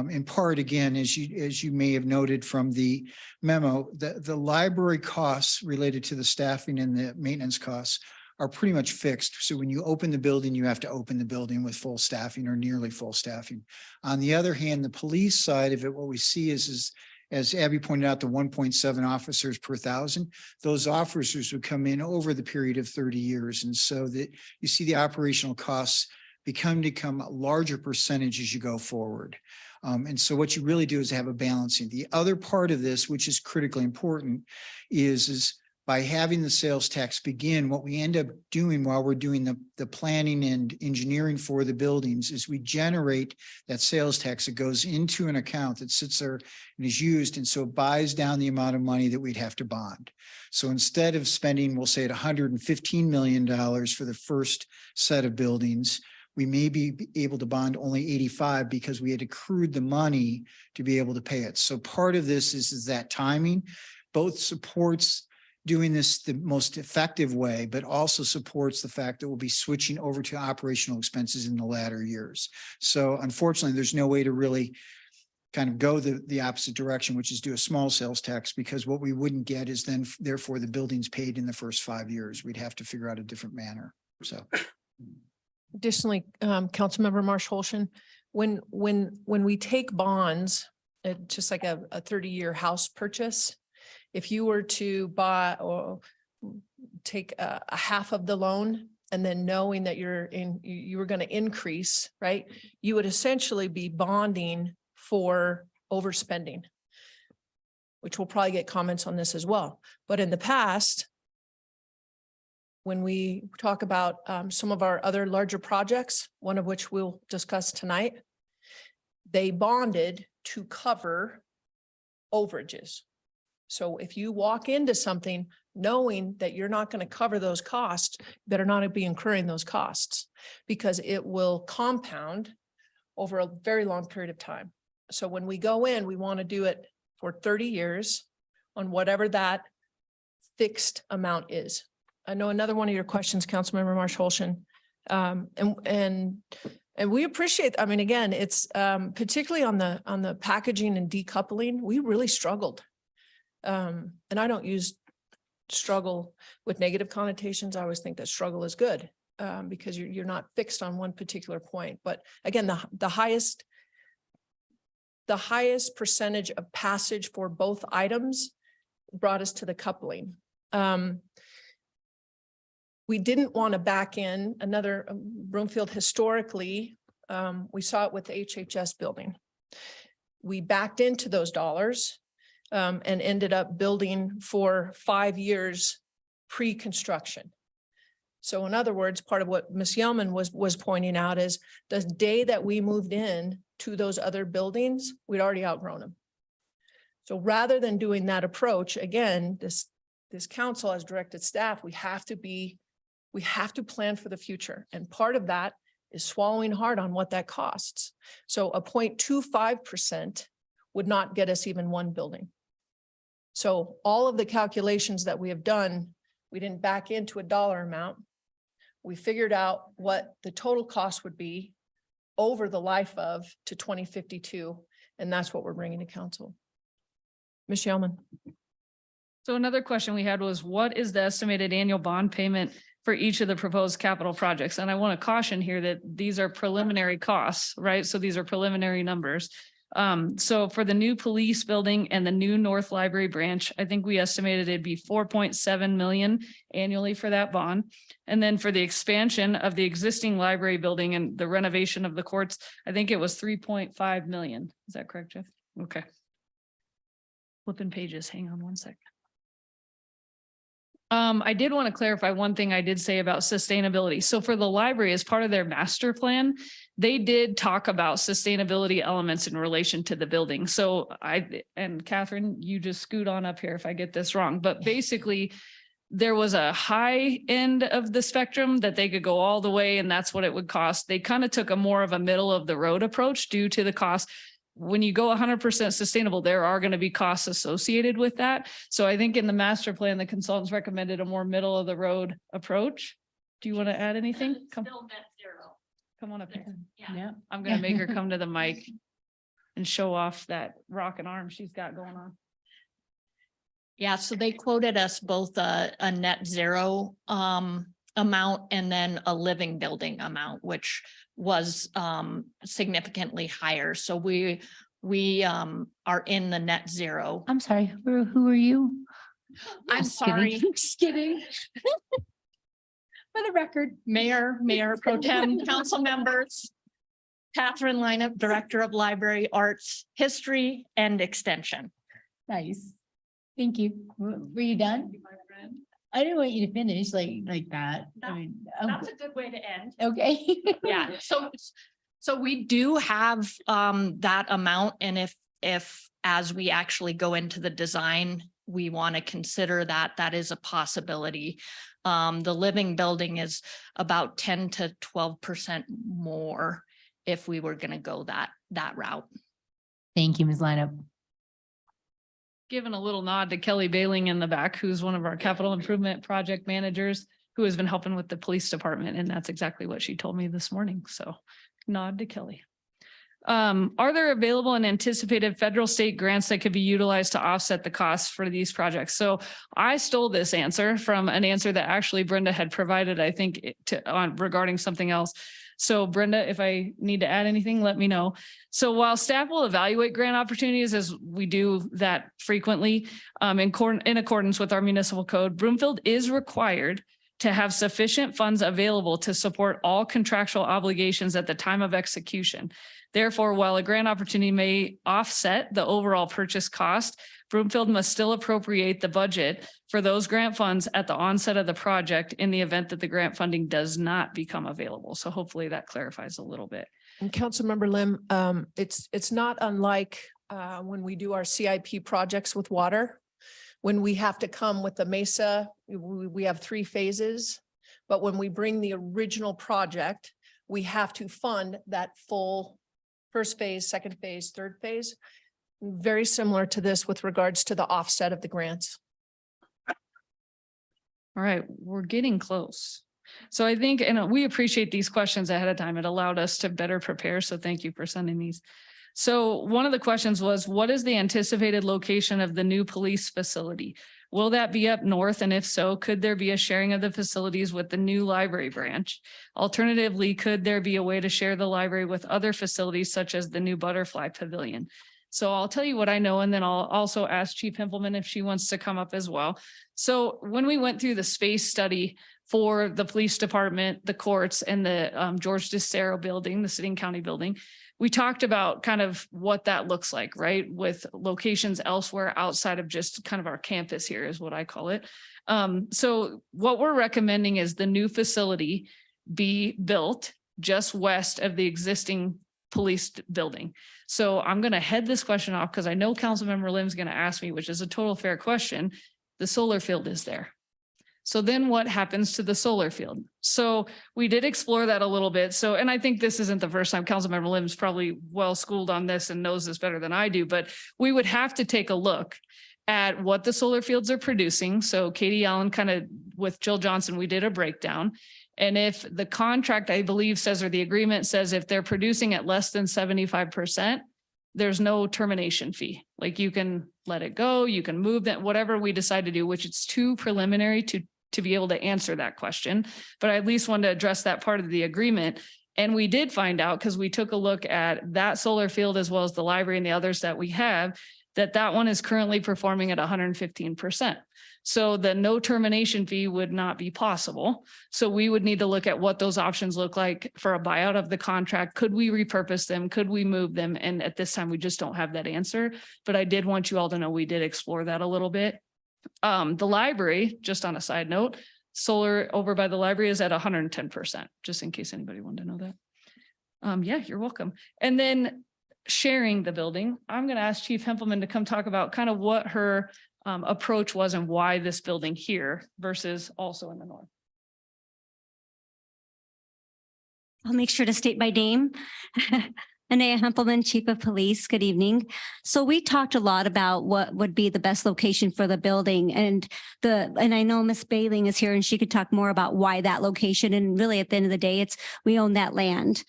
In part, again, as you may have noted from the memo, the library costs related to the staffing and the maintenance costs are pretty much fixed. So when you open the building, you have to open the building with full staffing or nearly full staffing. On the other hand, the police side of it, what we see is as Abby pointed out, the 1.7 officers per thousand, those officers would come in over the period of 30 years. And so that you see the operational costs become a larger percentage as you go forward. And so what you really do is have a balancing. The other part of this, which is critically important, is by having the sales tax begin, what we end up doing while we're doing the planning and engineering for the buildings is we generate that sales tax. It goes into an account that sits there and is used. And so it buys down the amount of money that we'd have to bond. So instead of spending, we'll say at $115 million for the first set of buildings, we may be able to bond only 85 because we had accrued the money to be able to pay it. So part of this is that timing both supports doing this the most effective way, but also supports the fact that we'll be switching over to operational expenses in the latter years. So unfortunately, there's no way to really kind of go the opposite direction, which is do a small sales tax, because what we wouldn't get is then therefore the buildings paid in the first 5 years. We'd have to figure out a different manner. So. Additionally, Councilmember Marsh Holshin, when we take bonds, just like a 30-year house purchase, if you were to buy or take a half of the loan and then knowing that you were going to increase, right? You would essentially be bonding for overspending, which we'll probably get comments on this as well. But in the past, when we talk about some of our other larger projects, one of which we'll discuss tonight, they bonded to cover overages. So if you walk into something knowing that you're not going to cover those costs, you better not be incurring those costs because it will compound over a very long period of time. So when we go in, we want to do it for 30 years on whatever that fixed amount is. I know another one of your questions, Councilmember Marsh Holshin, and we appreciate, I mean, again, it's particularly on the packaging and decoupling, we really struggled. And I don't use struggle with negative connotations. I always think that struggle is good because you're not fixed on one particular point. But again, the highest percentage of passage for both items brought us to the coupling. We didn't want to back in another Broomfield historically. We saw it with the HHS building. We backed into those dollars and ended up building for 5 years pre-construction. So in other words, part of what Ms. Yeoman was pointing out is the day that we moved in to those other buildings, we'd already outgrown them. So rather than doing that approach, again, this council has directed staff, we have to plan for the future. And part of that is swallowing hard on what that costs. So a 0.25% would not get us even one building. So all of the calculations that we have done, we didn't back into a dollar amount. We figured out what the total cost would be over the life of to 2052. And that's what we're bringing to council. Ms. Yeoman. So another question we had was, what is the estimated annual bond payment for each of the proposed capital projects? And I want to caution here that these are preliminary costs, right? So these are preliminary numbers. So for the new police building and the new North Library branch, I think we estimated it'd be 4.7 million annually for that bond. And then for the expansion of the existing library building and the renovation of the courts, I think it was 3.5 million. Is that correct, Jeff? Okay. Flipping pages. Hang on one second. I did want to clarify one thing I did say about sustainability. So for the library, as part of their master plan, they did talk about sustainability elements in relation to the building. So and Catherine, you just scoot on up here if I get this wrong, but basically there was a high end of the spectrum that they could go all the way and that's what it would cost. They kind of took a more of a middle of the road approach due to the cost. When you go 100% sustainable, there are going to be costs associated with that. So I think in the master plan, the consultants recommended a more middle of the road approach. Do you want to add anything? Come, Still net zero. come on up here. Yeah. I'm going to make her come to the mic and show off that rocking arm she's got going on. Yeah, so they quoted us both a net zero amount and then a living building amount, which was significantly higher. So we are in the net zero. I'm sorry, who are you? I'm Just kidding. sorry. Just kidding. For the record. Mayor Pro Tem, council members, Catherine Lineup, Director of Library Arts, History and Extension. Nice. Thank you. Were you done? I didn't want you to finish like that. I mean, That's a good way to end. okay. Yeah, so we do have that amount, and if as we actually go into the design, we want to consider that is a possibility. The living building is about 10 to 12% more if we were going to go that route. Thank you, Ms. Lineup. Giving a little nod to Kelly Bailing in the back, who's one of our capital improvement project managers who has been helping with the police department. And that's exactly what she told me this morning. So nod to Kelly. Are there available and anticipated federal state grants that could be utilized to offset the costs for these projects? So I stole this answer from an answer that actually Brenda had provided, I think, regarding something else. So Brenda, if I need to add anything, let me know. So while staff will evaluate grant opportunities, as we do that frequently, in accordance with our municipal code, Broomfield is required to have sufficient funds available to support all contractual obligations at the time of execution. Therefore, while a grant opportunity may offset the overall purchase cost, Broomfield must still appropriate the budget for those grant funds at the onset of the project in the event that the grant funding does not become available. So hopefully that clarifies a little bit. And Councilmember Lim, it's not unlike when we do our CIP projects with water. When we have to come with the Mesa, we have 3 phases. But when we bring the original project, we have to fund that full first phase, second phase, third phase. Very similar to this with regards to the offset of the grants. All right, we're getting close. So I think, and we appreciate these questions ahead of time. It allowed us to better prepare. So thank you for sending these. So one of the questions was, what is the anticipated location of the new police facility? Will that be up north? And if so, could there be a sharing of the facilities with the new library branch? Alternatively, could there be a way to share the library with other facilities such as the new Butterfly Pavilion? So I'll tell you what I know, and then I'll also ask Chief Himpleman if she wants to come up as well. So when we went through the space study for the police department, the courts, and the George DeCero building, the city and county building, we talked about kind of what that looks like, right? With locations elsewhere outside of just kind of our campus here is what I call it. So what we're recommending is the new facility be built just west of the existing police building. So I'm going to head this question off because I know Councilmember Lim's going to ask me, which is a total fair question. The solar field is there. So then what happens to the solar field? So we did explore that a little bit. So, and I think this isn't the first time Councilmember Lim's probably well schooled on this and knows this better than I do, but we would have to take a look at what the solar fields are producing. So Katie Allen kind of with Jill Johnson, we did a breakdown. And if the contract, I believe says, or the agreement says, if they're producing at less than 75%, there's no termination fee. Like you can let it go, you can move that, whatever we decide to do, which it's too preliminary to be able to answer that question. But I at least wanted to address that part of the agreement. And we did find out, because we took a look at that solar field as well as the library and the others that we have, that one is currently performing at 115%. So the no termination fee would not be possible. So we would need to look at what those options look like for a buyout of the contract. Could we repurpose them? Could we move them? And at this time, we just don't have that answer. But I did want you all to know we did explore that a little bit. The library, just on a side note, solar over by the library is at 110%, just in case anybody wanted to know that. Yeah, you're welcome. And then sharing the building, I'm going to ask Chief Himpleman to come talk about kind of what her approach was and why this building here versus also in the north. I'll make sure to state my name. Anaya Hempelman, Chief of Police. Good evening. So we talked a lot about what would be the best location for the building, and I know Miss Bailing is here and she could talk more about why that location. And really at the end of the day, we own that land.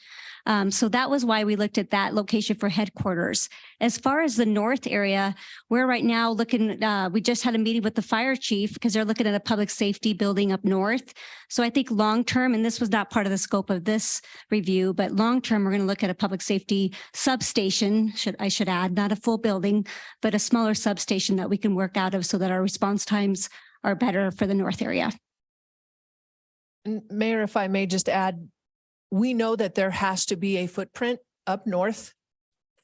So that was why we looked at that location for headquarters. As far as the north area, we're right now looking, we just had a meeting with the fire chief because they're looking at a public safety building up north. So I think long-term, and this was not part of the scope of this review, but long-term, we're going to look at a public safety substation, I should add, not a full building, but a smaller substation that we can work out of so that our response times are better for the north area. And Mayor, if I may just add, we know that there has to be a footprint up north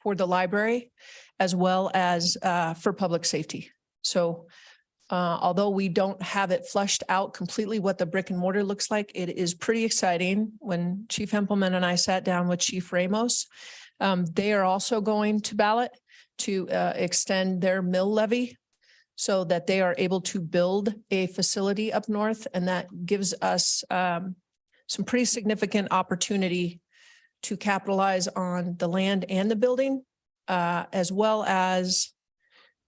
for the library as well as for public safety. So although we don't have it flushed out completely what the brick and mortar looks like, it is pretty exciting. When Chief Himpleman and I sat down with Chief Ramos, they are also going to ballot to extend their mill levy so that they are able to build a facility up north. And that gives us some pretty significant opportunity to capitalize on the land and the building, as well as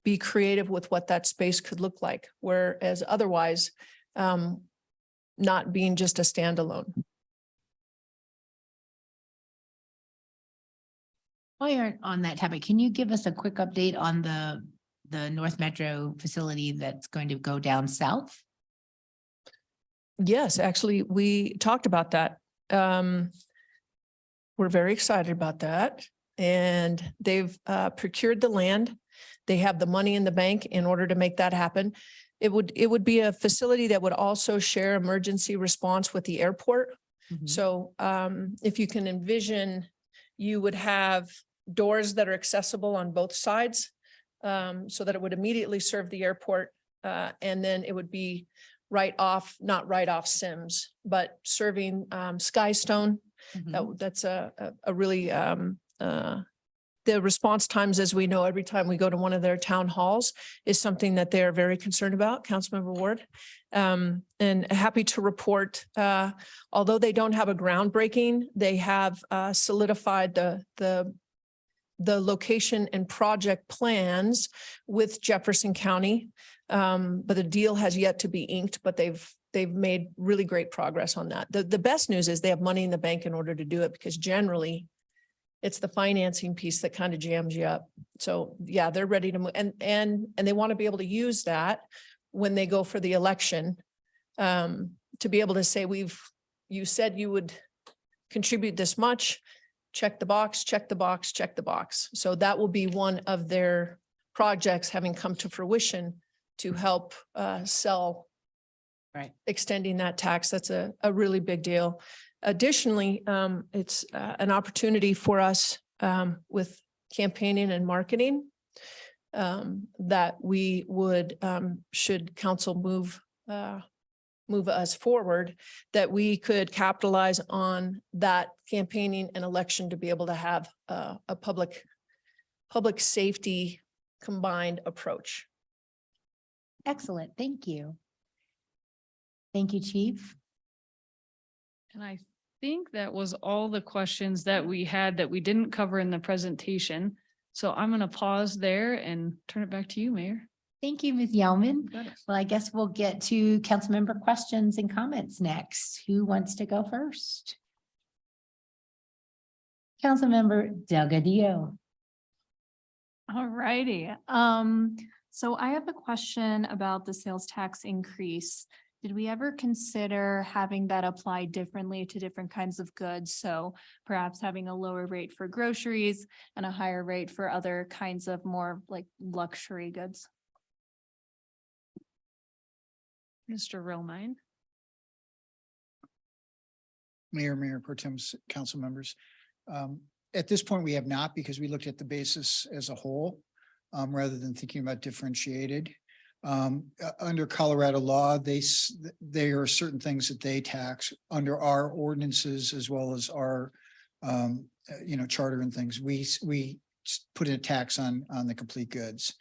be creative with what that space could look like, whereas otherwise not being just a standalone. While you're on that topic, can you give us a quick update on the North Metro facility that's going to go down south? Yes, actually, we talked about that. We're very excited about that. And they've procured the land. They have the money in the bank in order to make that happen. It would be a facility that would also share emergency response with the airport. So if you can envision, you would have doors that are accessible on both sides, so that it would immediately serve the airport. And then it would be not right off Sims, but serving Skystone. That's a really, the response times, as we know, every time we go to one of their town halls is something that they're very concerned about, Councilmember Ward. And happy to report, although they don't have a groundbreaking, they have solidified the location and project plans with Jefferson County. But the deal has yet to be inked, but they've made really great progress on that. The best news is they have money in the bank in order to do it, because generally it's the financing piece that kind of jams you up. So yeah, they're ready to move, and they want to be able to use that when they go for the election, to be able to say, you said you would contribute this much, check the box, check the box, check the box. So that will be one of their projects having come to fruition to help sell. Right. Extending that tax. That's a really big deal. Additionally, it's an opportunity for us with campaigning and marketing that we would, should council move us forward, that we could capitalize on that campaigning and election to be able to have a public safety combined approach. Excellent. Thank you. Thank you, Chief. And I think that was all the questions that we had that we didn't cover in the presentation. So I'm going to pause there and turn it back to you, Mayor. Thank you, Ms. Yelman. Well, I guess we'll get to council member questions and comments next. Who wants to go first? Councilmember Delgadillo. All righty. So I have a question about the sales tax increase. Did we ever consider having that applied differently to different kinds of goods? So perhaps having a lower rate for groceries and a higher rate for other kinds of more like luxury goods? Mr. Romine. Mayor Pro Tem, council members. At this point, we have not, because we looked at the basis as a whole, rather than thinking about differentiated. Under Colorado law, there are certain things that they tax under our ordinances as well as our, charter and things. We put in a tax on the complete goods,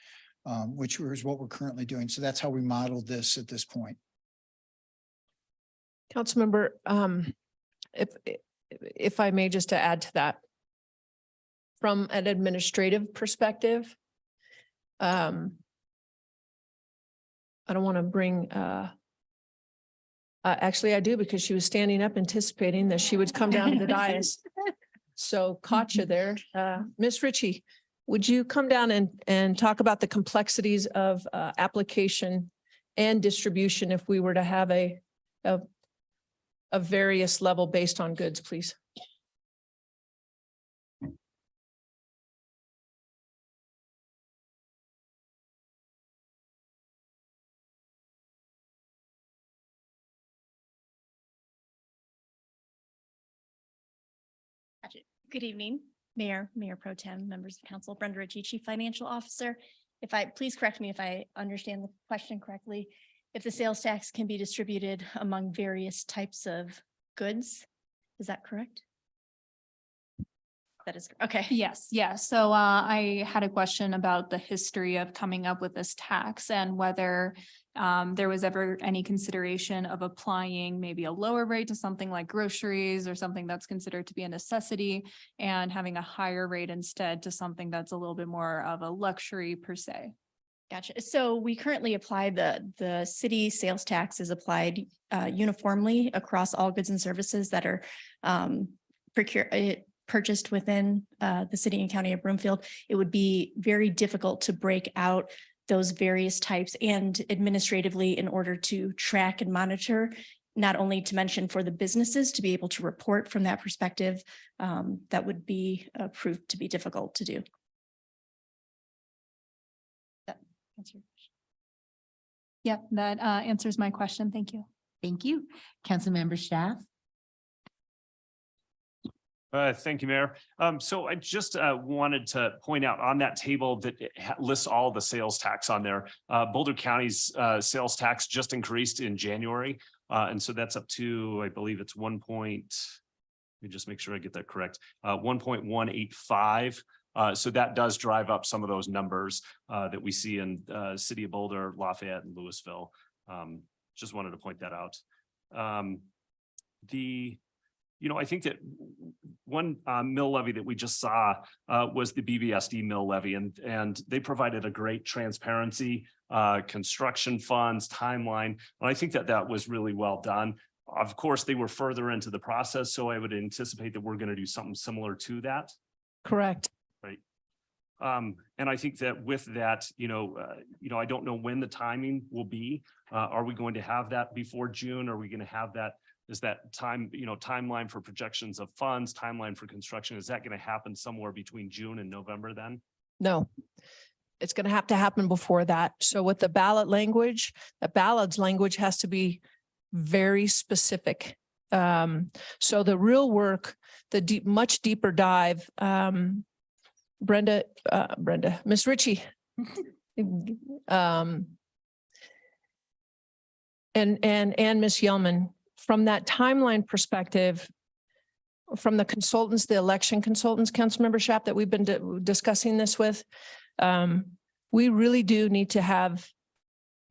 which is what we're currently doing. So that's how we modeled this at this point. Councilmember, if I may, just to add to that, from an administrative perspective, I don't want to bring, actually I do, because she was standing up anticipating that she would come down to the dais. So caught you there. Ms. Ritchie, would you come down and talk about the complexities of application and distribution if we were to have a various level based on goods, please? Good evening, Mayor Pro Tem, members of council, Brenda Ritchie, Chief Financial Officer. Please correct me if I understand the question correctly. If the sales tax can be distributed among various types of goods, is that correct? That is, okay. Yes, yes. So I had a question about the history of coming up with this tax and whether there was ever any consideration of applying maybe a lower rate to something like groceries or something that's considered to be a necessity and having a higher rate instead to something that's a little bit more of a luxury per se. Gotcha. So we currently apply the city sales tax is applied uniformly across all goods and services that are purchased within the city and county of Broomfield. It would be very difficult to break out those various types and administratively in order to track and monitor not only to mention for the businesses to be able to report from that perspective, that would be proved to be difficult to do. That answer your question. Yep, that answers my question. Thank you. Thank you. Councilmember Staff. Thank you, Mayor. So I just wanted to point out on that table that it lists all the sales tax on there. Boulder County's sales tax just increased in January. And so that's up to, I believe it's let me just make sure I get that correct, 1.185. So that does drive up some of those numbers that we see in City of Boulder, Lafayette, and Louisville. Just wanted to point that out. I think that one mill levy that we just saw was the BBSD mill levy, and they provided a great transparency, construction funds, timeline. And I think that that was really well done. Of course, they were further into the process, so I would anticipate that we're going to do something similar to that. Correct. Right. And I think that with that, I don't know when the timing will be. Are we going to have that before June? Are we going to have that? Is that timeline for projections of funds, timeline for construction? Is that going to happen somewhere between June and November then? No, it's going to have to happen before that. So with the ballot language, the ballot's language has to be very specific. So the real work, the much deeper dive, Miss Ritchie. And Miss Yellman, from that timeline perspective, from the consultants, the election consultants, Councilmember Schaap, that we've been discussing this with, we really do need to have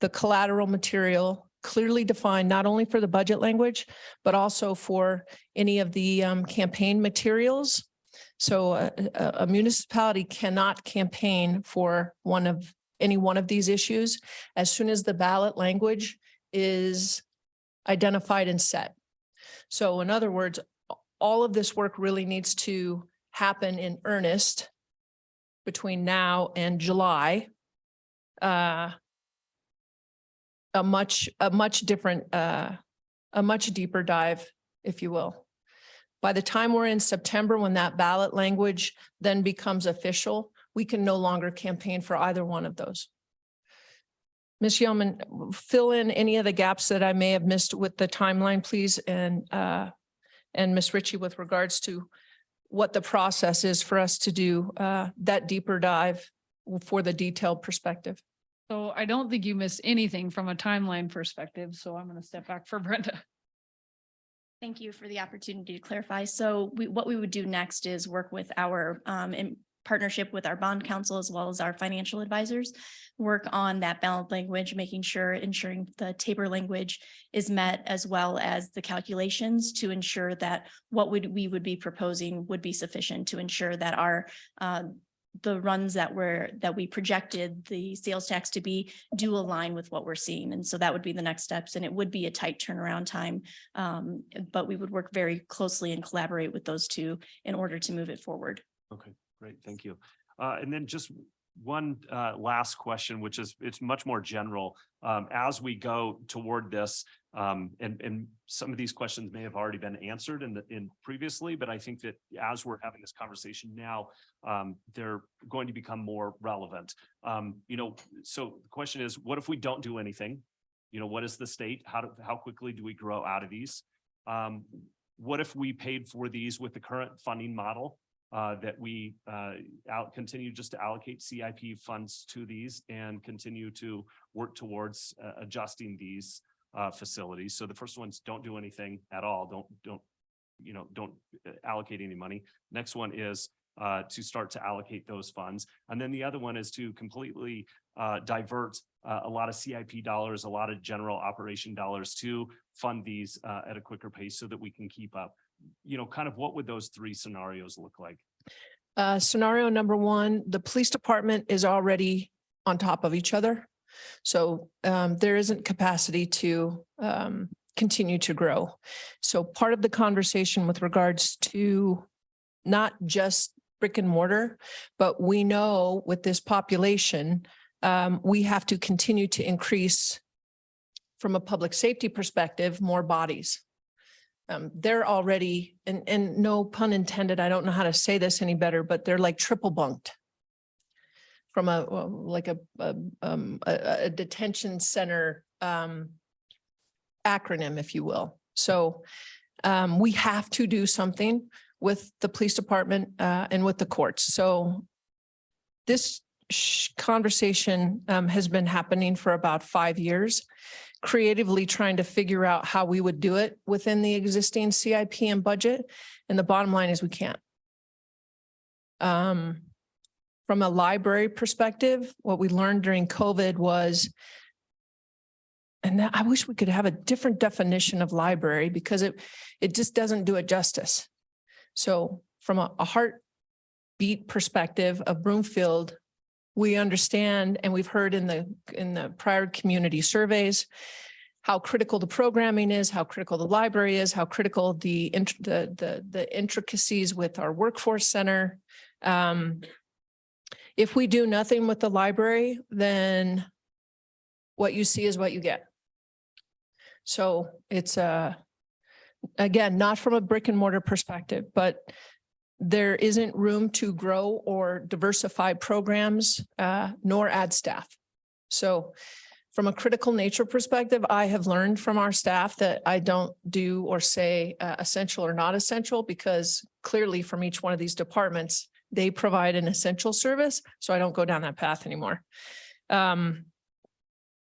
the collateral material clearly defined, not only for the budget language, but also for any of the campaign materials. So a municipality cannot campaign for any one of these issues as soon as the ballot language is identified and set. So in other words, all of this work really needs to happen in earnest between now and July. A much deeper dive, if you will. By the time we're in September, when that ballot language then becomes official, we can no longer campaign for either one of those. Ms. Yeoman, fill in any of the gaps that I may have missed with the timeline, please, and Ms. Ritchie with regards to what the process is for us to do that deeper dive for the detailed perspective. So I don't think you missed anything from a timeline perspective, so I'm going to step back for Brenda. Thank you for the opportunity to clarify. So what we would do next is work with our, in partnership with our bond counsel, as well as our financial advisors, work on that ballot language, ensuring the Tabor language is met, as well as the calculations to ensure that what we would be proposing would be sufficient to ensure that our, the runs that we projected the sales tax to be do align with what we're seeing. And so that would be the next steps, and it would be a tight turnaround time. But we would work very closely and collaborate with those two in order to move it forward. Okay, great. Thank you. And then just one last question, which is, it's much more general. As we go toward this, and some of these questions may have already been answered in previously, but I think that as we're having this conversation now, they're going to become more relevant. So the question is, what if we don't do anything? What is the state? How quickly do we grow out of these? What if we paid for these with the current funding model? That we continue just to allocate CIP funds to these and continue to work towards adjusting these facilities. So the first one's don't do anything at all. Don't allocate any money. Next one is to start to allocate those funds. And then the other one is to completely divert a lot of CIP dollars, a lot of general operation dollars to fund these at a quicker pace so that we can keep up. Kind of what would those three scenarios look like? Scenario number one, the police department is already on top of each other. So there isn't capacity to continue to grow. So part of the conversation with regards to not just brick and mortar, but we know with this population, we have to continue to increase from a public safety perspective, more bodies. They're already, and no pun intended, I don't know how to say this any better, but they're like triple bunked from a detention center acronym, if you will. So we have to do something with the police department and with the courts. So this conversation has been happening for about 5 years, creatively trying to figure out how we would do it within the existing CIP and budget. And the bottom line is we can't. From a library perspective, what we learned during COVID was, and I wish we could have a different definition of library because it just doesn't do it justice. So from a heartbeat perspective of Broomfield, we understand, and we've heard in the prior community surveys, how critical the programming is, how critical the library is, how critical the intricacies with our workforce center. If we do nothing with the library, then what you see is what you get. So it's again, not from a brick and mortar perspective, but there isn't room to grow or diversify programs, nor add staff. So from a critical nature perspective, I have learned from our staff that I don't do or say essential or not essential, because clearly from each one of these departments, they provide an essential service. So I don't go down that path anymore.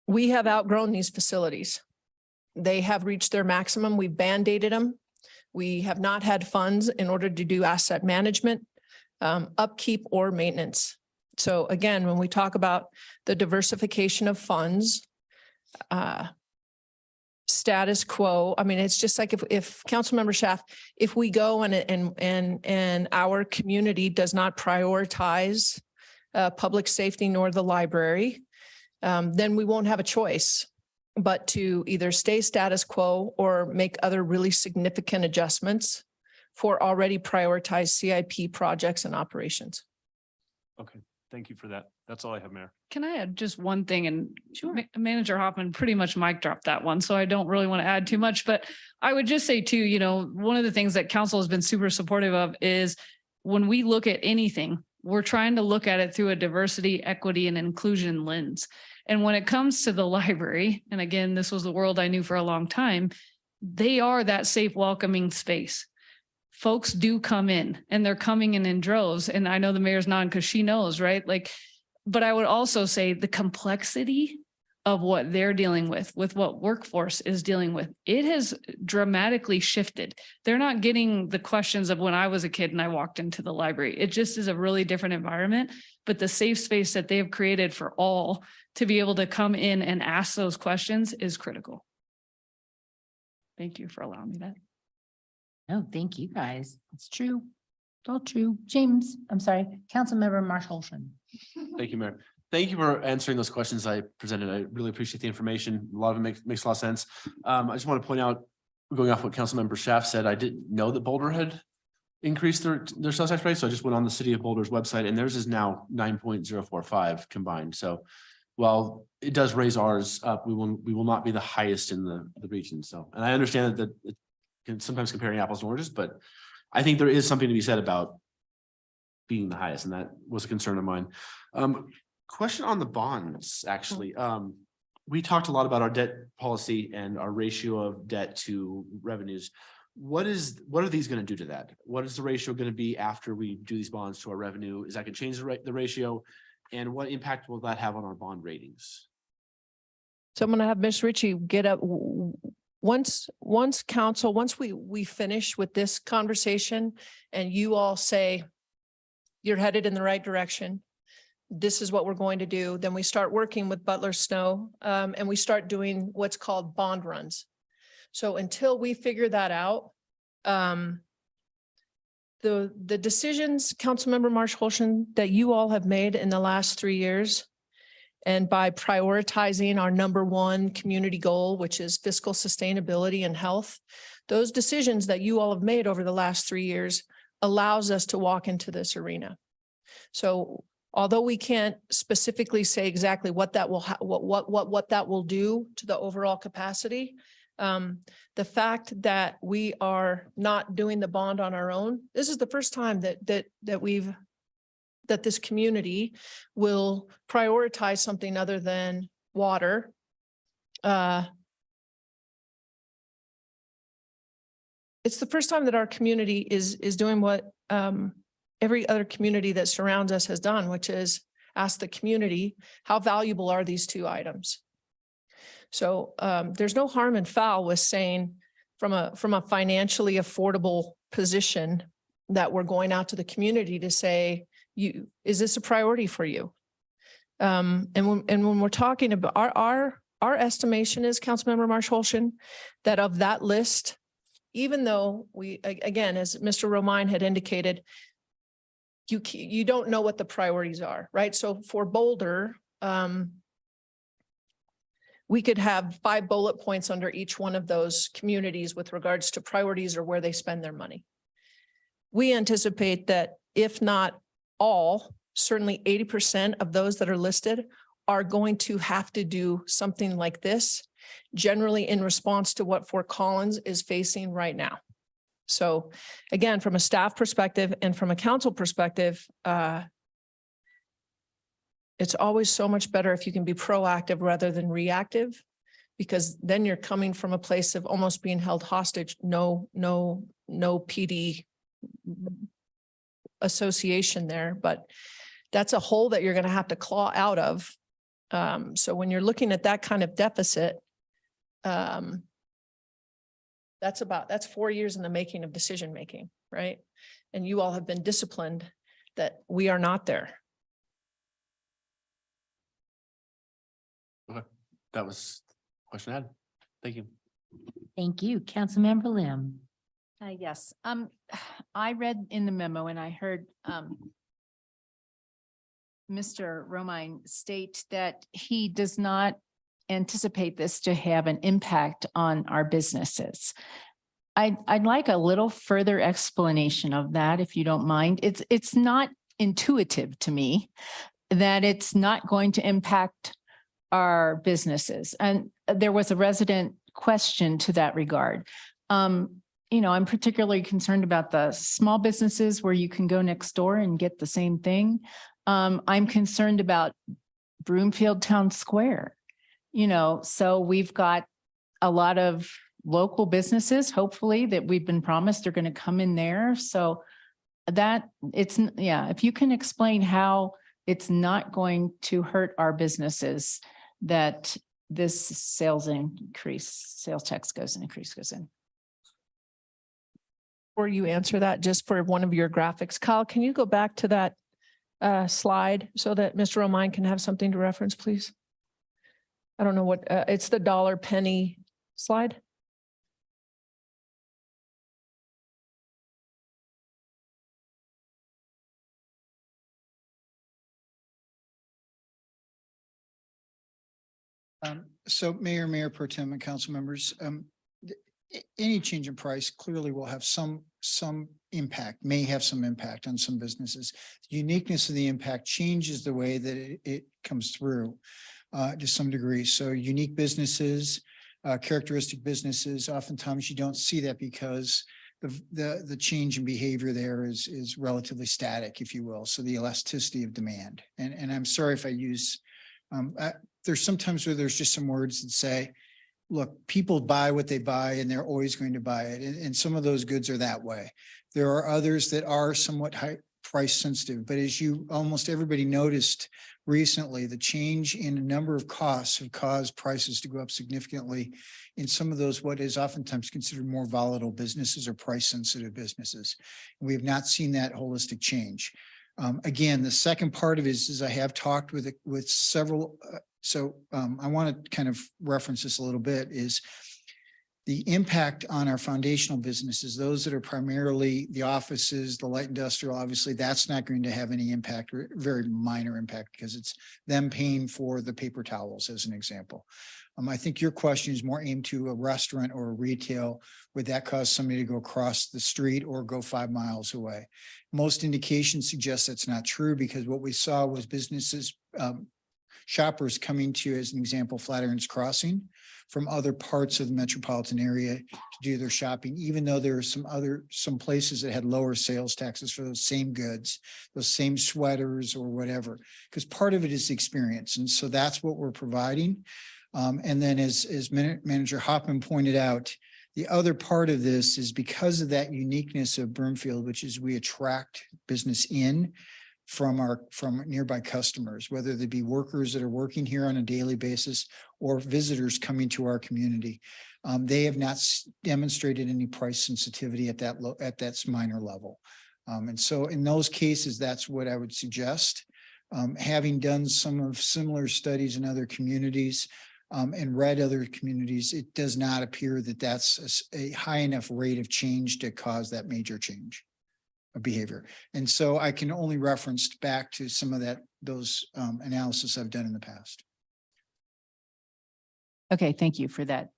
We have outgrown these facilities. They have reached their maximum. We've band-aided them. We have not had funds in order to do asset management, upkeep, or maintenance. So again, when we talk about the diversification of funds, status quo, I mean, it's just like if Councilmember Schaaf, if we go and our community does not prioritize public safety nor the library, then we won't have a choice but to either stay status quo or make other really significant adjustments for already prioritized CIP projects and operations. Okay, thank you for that. That's all I have, Mayor. Can I add just one thing? And Manager Hoffman pretty much mic dropped that one, so I don't really want to add too much, but I would just say too, one of the things that council has been super supportive of is when we look at anything, we're trying to look at it through a diversity, equity, and inclusion lens. And when it comes to the library, and again, this was the world I knew for a long time, they are that safe, welcoming space. Folks do come in and they're coming in droves. And I know the mayor's nodding because she knows, right? But I would also say the complexity of what they're dealing with what workforce is dealing with, it has dramatically shifted. They're not getting the questions of when I was a kid and I walked into the library. It just is a really different environment, but the safe space that they've created for all to be able to come in and ask those questions is critical. Thank you for allowing me that. No, thank you guys. It's true. It's all true. James, I'm sorry, Councilmember Marshall-Olson. Thank you, Mayor. Thank you for answering those questions I presented. I really appreciate the information. A lot of it makes a lot of sense. I just want to point out, going off what Councilmember Schaaf said, I didn't know that Boulder had increased their sales tax rate. So I just went on the City of Boulder's website and theirs is now 9.045 combined. So while it does raise ours up, we will not be the highest in the region. So, and I understand that it can sometimes comparing apples and oranges, but I think there is something to be said about being the highest. And that was a concern of mine. Question on the bonds, actually. We talked a lot about our debt policy and our ratio of debt to revenues. What are these going to do to that? What is the ratio going to be after we do these bonds to our revenue? Is that going to change the ratio? And what impact will that have on our bond ratings? So I'm going to have Ms. Ritchie get up. Once council, once we finish with this conversation and you all say you're headed in the right direction, this is what we're going to do, then we start working with Butler Snow and we start doing what's called bond runs. So until we figure that out, the decisions, Councilmember Marshall-Olson, that you all have made in the last 3 years, and by prioritizing our #1 community goal, which is fiscal sustainability and health, those decisions that you all have made over the last 3 years allows us to walk into this arena. So although we can't specifically say exactly what that will, what that will do to the overall capacity, the fact that we are not doing the bond on our own, this is the first time that this community will prioritize something other than water. It's the first time that our community is doing what every other community that surrounds us has done, which is ask the community, how valuable are these two items? So there's no harm and foul with saying from a financially affordable position that we're going out to the community to say, is this a priority for you? And when we're talking about our estimation is, Councilmember Marsh-Holshin, that of that list, even though we, again, as Mr. Romine had indicated, you don't know what the priorities are, right? So for Boulder, we could have 5 bullet points under each one of those communities with regards to priorities or where they spend their money. We anticipate that if not all, certainly 80% of those that are listed are going to have to do something like this, generally in response to what Fort Collins is facing right now. So again, from a staff perspective and from a council perspective, it's always so much better if you can be proactive rather than reactive, because then you're coming from a place of almost being held hostage. No PD association there, but that's a hole that you're going to have to claw out of. So when you're looking at that kind of deficit, that's 4 years in the making of decision-making, right? And you all have been disciplined that we are not there. Okay, that was the question I had. Thank you. Thank you. Councilmember Lim. Yes, I read in the memo and I heard Mr. Romine state that he does not anticipate this to have an impact on our businesses. I'd like a little further explanation of that, if you don't mind. It's not intuitive to me that it's not going to impact our businesses. And there was a resident question to that regard. You know, I'm particularly concerned about the small businesses where you can go next door and get the same thing. I'm concerned about Broomfield Town Square, you know, so we've got a lot of local businesses, hopefully, that we've been promised are going to come in there. So that if you can explain how it's not going to hurt our businesses, that this sales tax goes in. Before you answer that, just for one of your graphics, Kyle, can you go back to that slide so that Mr. Romine can have something to reference, please? I don't know what, it's the dollar penny slide. So Mayor Pro Tem and council members, any change in price clearly will have some impact, may have some impact on some businesses. The uniqueness of the impact changes the way that it comes through to some degree. So unique businesses, characteristic businesses, oftentimes you don't see that because the change in behavior there is relatively static, if you will. So the elasticity of demand. And I'm sorry if I use, there's sometimes where there's just some words that say, look, people buy what they buy and they're always going to buy it. And some of those goods are that way. There are others that are somewhat high price sensitive, but as you almost everybody noticed recently, the change in a number of costs have caused prices to go up significantly in some of those, what is oftentimes considered more volatile businesses or price sensitive businesses. We have not seen that holistic change. Again, the second part of it is I have talked with several, I want to kind of reference this a little bit, is The impact on our foundational businesses, those that are primarily the offices, the light industrial, obviously, that's not going to have any impact, or very minor impact, because it's them paying for the paper towels as an example. I think your question is more aimed to a restaurant or a retail. Would that cause somebody to go across the street or go 5 miles away? Most indications suggest that's not true, because what we saw was businesses, shoppers coming to, as an example, Flatirons Crossing from other parts of the metropolitan area to do their shopping, even though there are some places that had lower sales taxes for those same goods, those same sweaters or whatever, because part of it is experience. And so that's what we're providing. And then as Manager Hoffman pointed out, the other part of this is because of that uniqueness of Broomfield, which is we attract business in from nearby customers, whether they be workers that are working here on a daily basis or visitors coming to our community. They have not demonstrated any price sensitivity at that minor level. And so in those cases, that's what I would suggest. Having done some of similar studies in other communities, and read other communities, it does not appear that that's a high enough rate of change to cause that major change of behavior. And so I can only reference back to some of those analysis I've done in the past. Okay, thank you for that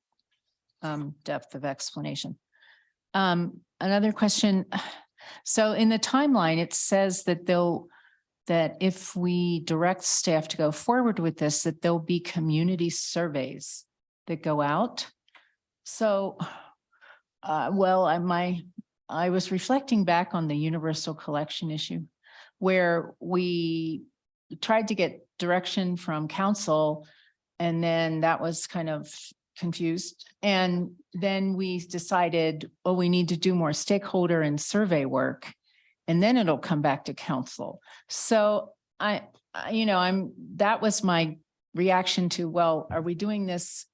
depth of explanation. Another question. So in the timeline, it says that if we direct staff to go forward with this, that there'll be community surveys that go out. So, I was reflecting back on the universal collection issue, where we tried to get direction from council, and then that was kind of confused. And then we decided, well, we need to do more stakeholder and survey work, and then it'll come back to council. So that was my reaction to, well, are we doing this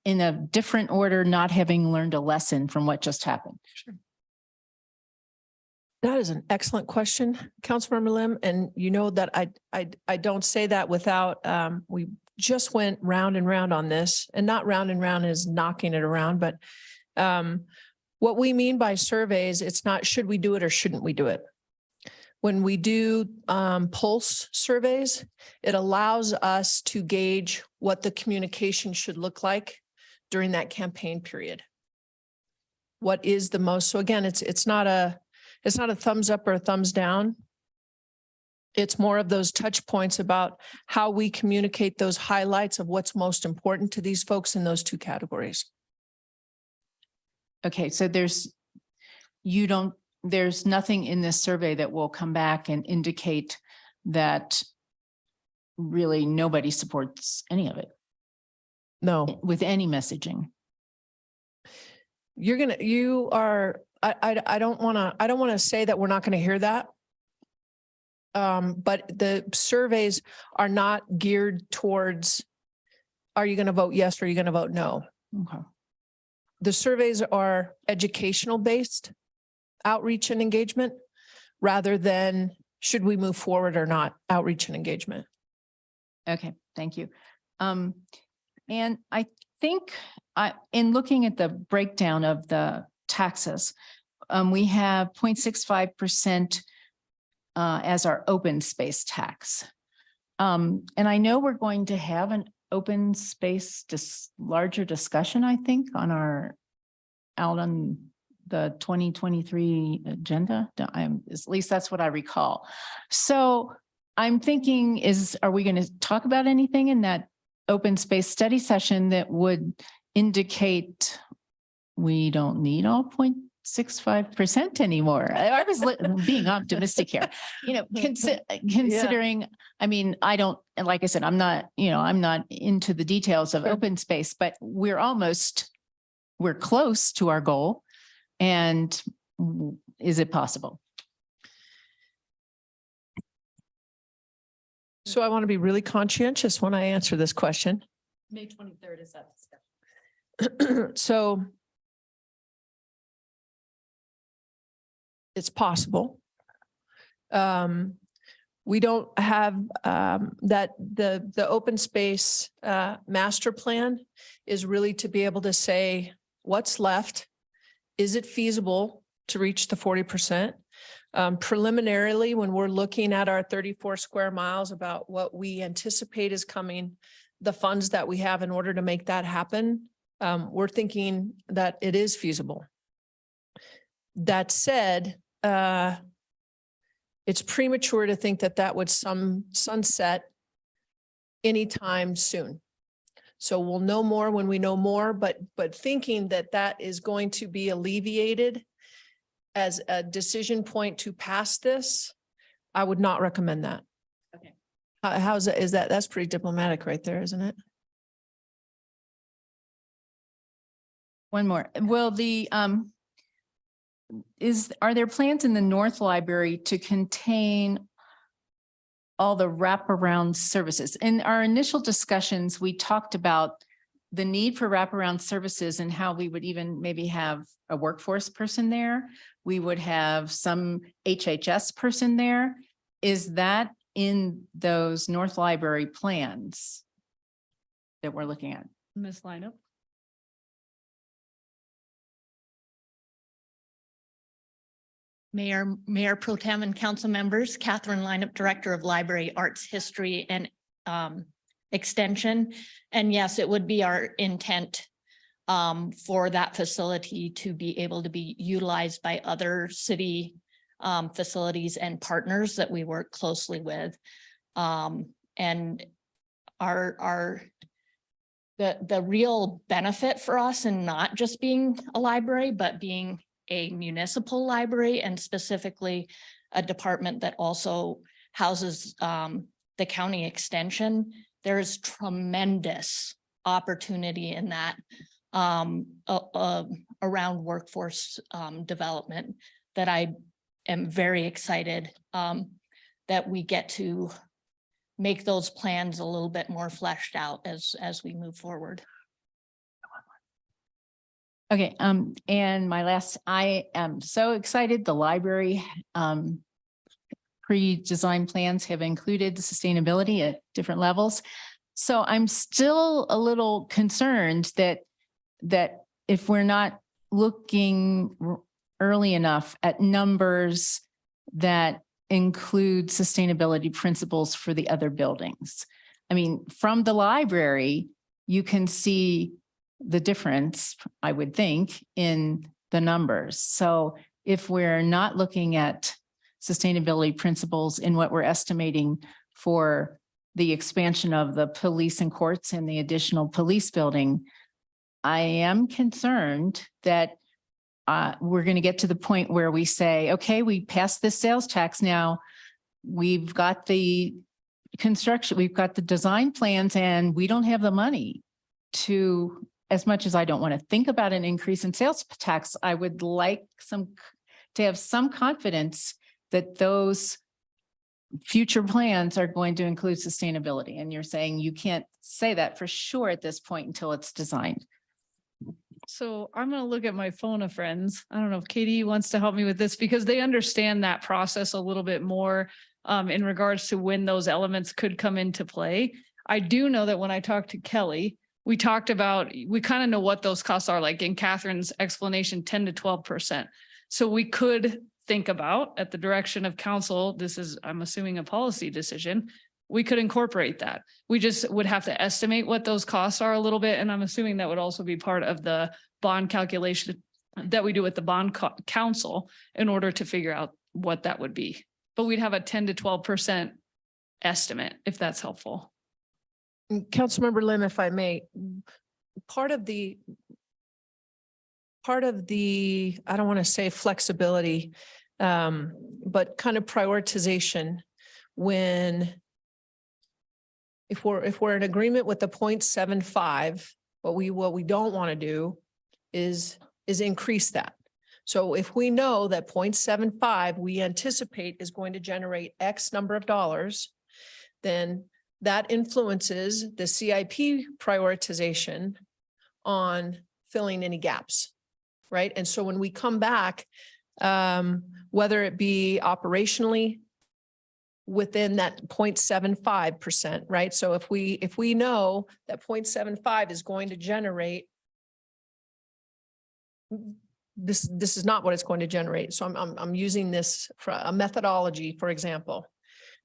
in a different order, not having learned a lesson from what just happened? Sure. That is an excellent question, Councilmember Lim. And you know that I don't say that without, we just went round and round on this, and not round and round is knocking it around, but what we mean by surveys, it's not should we do it or shouldn't we do it. When we do pulse surveys, it allows us to gauge what the communication should look like during that campaign period. What is the most, so again, it's not a thumbs up or a thumbs down. It's more of those touch points about how we communicate those highlights of what's most important to these folks in those two categories. Okay, so there's nothing in this survey that will come back and indicate that really nobody supports any of it No, with any messaging. I don't want to say that we're not going to hear that. But the surveys are not geared towards, are you going to vote yes or are you going to vote no? Okay. The surveys are educational based outreach and engagement rather than should we move forward or not outreach and engagement. Okay, thank you. And I think in looking at the breakdown of the taxes, we have 0.65% as our open space tax. And I know we're going to have an open space, larger discussion, I think, out on the 2023 agenda. At least that's what I recall. So I'm thinking are we going to talk about anything in that open space study session that would indicate we don't need all 0.65% anymore? I was being optimistic here, considering, I mean, like I said, I'm not into the details of open space, but we're close to our goal. And is it possible? So I want to be really conscientious when I answer this question. May 23rd is that discussion. So it's possible. We don't have that the open space master plan is really to be able to say what's left? Is it feasible to reach the 40%? Preliminarily, when we're looking at our 34 square miles about what we anticipate is coming, the funds that we have in order to make that happen, we're thinking that it is feasible. That said, it's premature to think that that would sunset anytime soon. So we'll know more when we know more, but thinking that that is going to be alleviated as a decision point to pass this, I would not recommend that. Okay. How's that? Is that, that's pretty diplomatic right there, isn't it? One more. Will the, are there plans in the North Library to contain all the wraparound services? In our initial discussions, we talked about the need for wraparound services and how we would even maybe have a workforce person there. We would have some HHS person there. Is that in those North Library plans that we're looking at? Ms. Lineup. Mayor Pro Tem and council members, Catherine Lineup, Director of Library Arts, History and Extension. And yes, it would be our intent for that facility to be able to be utilized by other city facilities and partners that we work closely with. And the real benefit for us in not just being a library, but being a municipal library and specifically a department that also houses the county extension. There's tremendous opportunity in that around workforce development that I am very excited that we get to make those plans a little bit more fleshed out as we move forward. Okay, and my last, I am so excited. The library pre-design plans have included the sustainability at different levels. So I'm still a little concerned that if we're not looking early enough at numbers that include sustainability principles for the other buildings. I mean, from the library, you can see the difference, I would think, in the numbers. So if we're not looking at sustainability principles in what we're estimating for the expansion of the police and courts and the additional police building, I am concerned that we're going to get to the point where we say, okay, we passed this sales tax now. We've got the construction, we've got the design plans, and we don't have the money to, as much as I don't want to think about an increase in sales tax, I would like to have some confidence that those future plans are going to include sustainability. And you're saying you can't say that for sure at this point until it's designed. So I'm going to look at my phone of friends. I don't know if Katie wants to help me with this because they understand that process a little bit more in regards to when those elements could come into play. I do know that when I talked to Kelly, we talked about, we kind of know what those costs are, like in Catherine's explanation, 10 to 12%. So we could think about, at the direction of council, this is, I'm assuming, a policy decision, we could incorporate that. We just would have to estimate what those costs are a little bit. And I'm assuming that would also be part of the bond calculation that we do with the bond council in order to figure out what that would be. But we'd have a 10 to 12% estimate, if that's helpful. Councilmember Lim, if I may, part of the, I don't want to say flexibility, but kind of prioritization when if we're in agreement with the 0.75, what we don't want to do is increase that. So if we know that 0.75 we anticipate is going to generate X number of dollars, then that influences the CIP prioritization on filling any gaps, right? And so when we come back, whether it be operationally within that 0.75%, right? So if we know that 0.75 is going to generate this is not what it's going to generate. So I'm using this for a methodology, for example,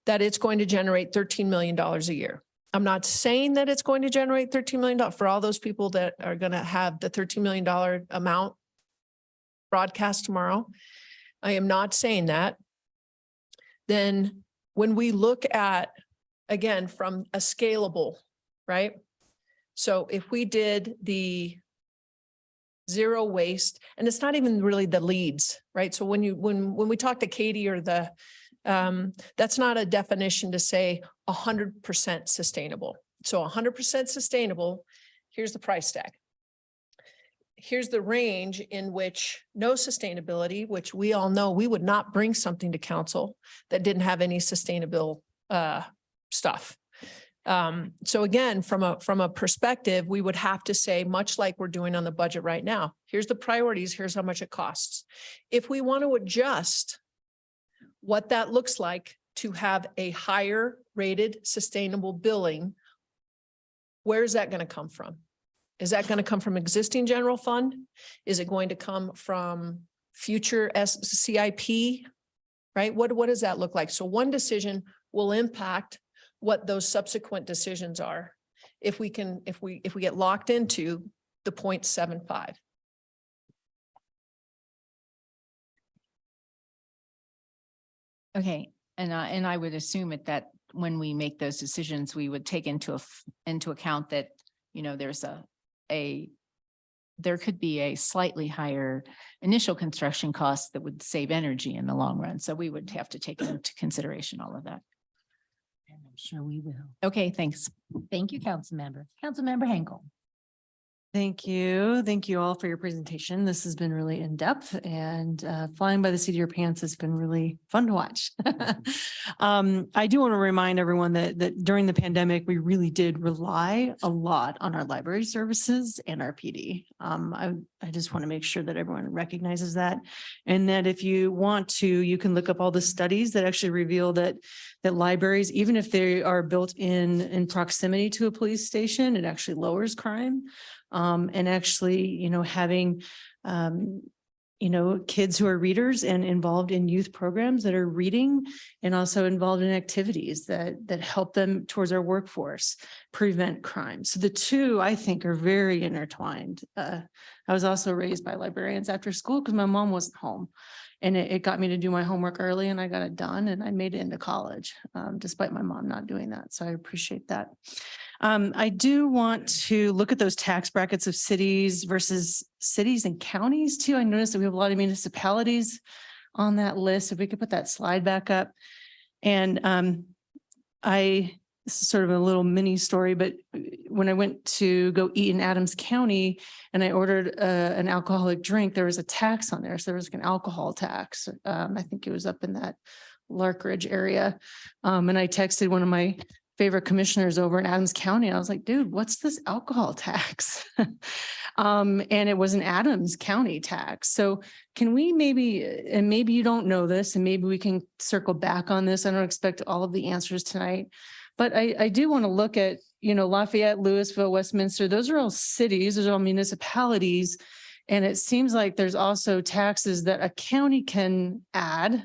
that it's going to generate $13 million a year. I'm not saying that it's going to generate $13 million for all those people that are going to have the $13 million amount broadcast tomorrow. I am not saying that. Then when we look at, again, from a scalable, right? So if we did the zero waste, and it's not even really the leads, right? So when we talk to Katie or that's not a definition to say 100% sustainable. So 100% sustainable, here's the price tag. Here's the range in which no sustainability, which we all know we would not bring something to council that didn't have any sustainable stuff. So again, from a perspective, we would have to say, much like we're doing on the budget right now, here's the priorities, here's how much it costs. If we want to adjust what that looks like to have a higher rated sustainable billing, where's that going to come from? Is that going to come from existing general fund? Is it going to come from future CIP? Right? What does that look like? So one decision will impact what those subsequent decisions are if we get locked into the 0.75. Okay, and I would assume that when we make those decisions, we would take into account that, you know, there could be a slightly higher initial construction cost that would save energy in the long run. So we would have to take into consideration all of that. And I'm sure we will. Okay, thanks. Thank you, Councilmember. Councilmember Henkel. Thank you. Thank you all for your presentation. This has been really in-depth, and flying by the seat of your pants has been really fun to watch. I do want to remind everyone that during the pandemic, we really did rely a lot on our library services and our PD. I just want to make sure that everyone recognizes that. And that if you want to, you can look up all the studies that actually reveal that libraries, even if they are built in proximity to a police station, it actually lowers crime. And actually, you know, having, you know, kids who are readers and involved in youth programs that are reading and also involved in activities that help them towards our workforce, prevent crime. So the two, I think, are very intertwined. I was also raised by librarians after school because my mom wasn't home. And it got me to do my homework early, and I got it done, and I made it into college, despite my mom not doing that. So I appreciate that. I do want to look at those tax brackets of cities versus cities and counties too. I noticed that we have a lot of municipalities on that list. If we could put that slide back up. And this is sort of a little mini story, but when I went to go eat in Adams County and I ordered an alcoholic drink, there was a tax on there. So there was an alcohol tax. I think it was up in that Larkridge area. And I texted one of my favorite commissioners over in Adams County. I was like, dude, what's this alcohol tax? And it was an Adams County tax. So can we maybe, and maybe you don't know this, and maybe we can circle back on this. I don't expect all of the answers tonight, but I do want to look at, you know, Lafayette, Louisville, Westminster, those are all cities, those are all municipalities. And it seems like there's also taxes that a county can add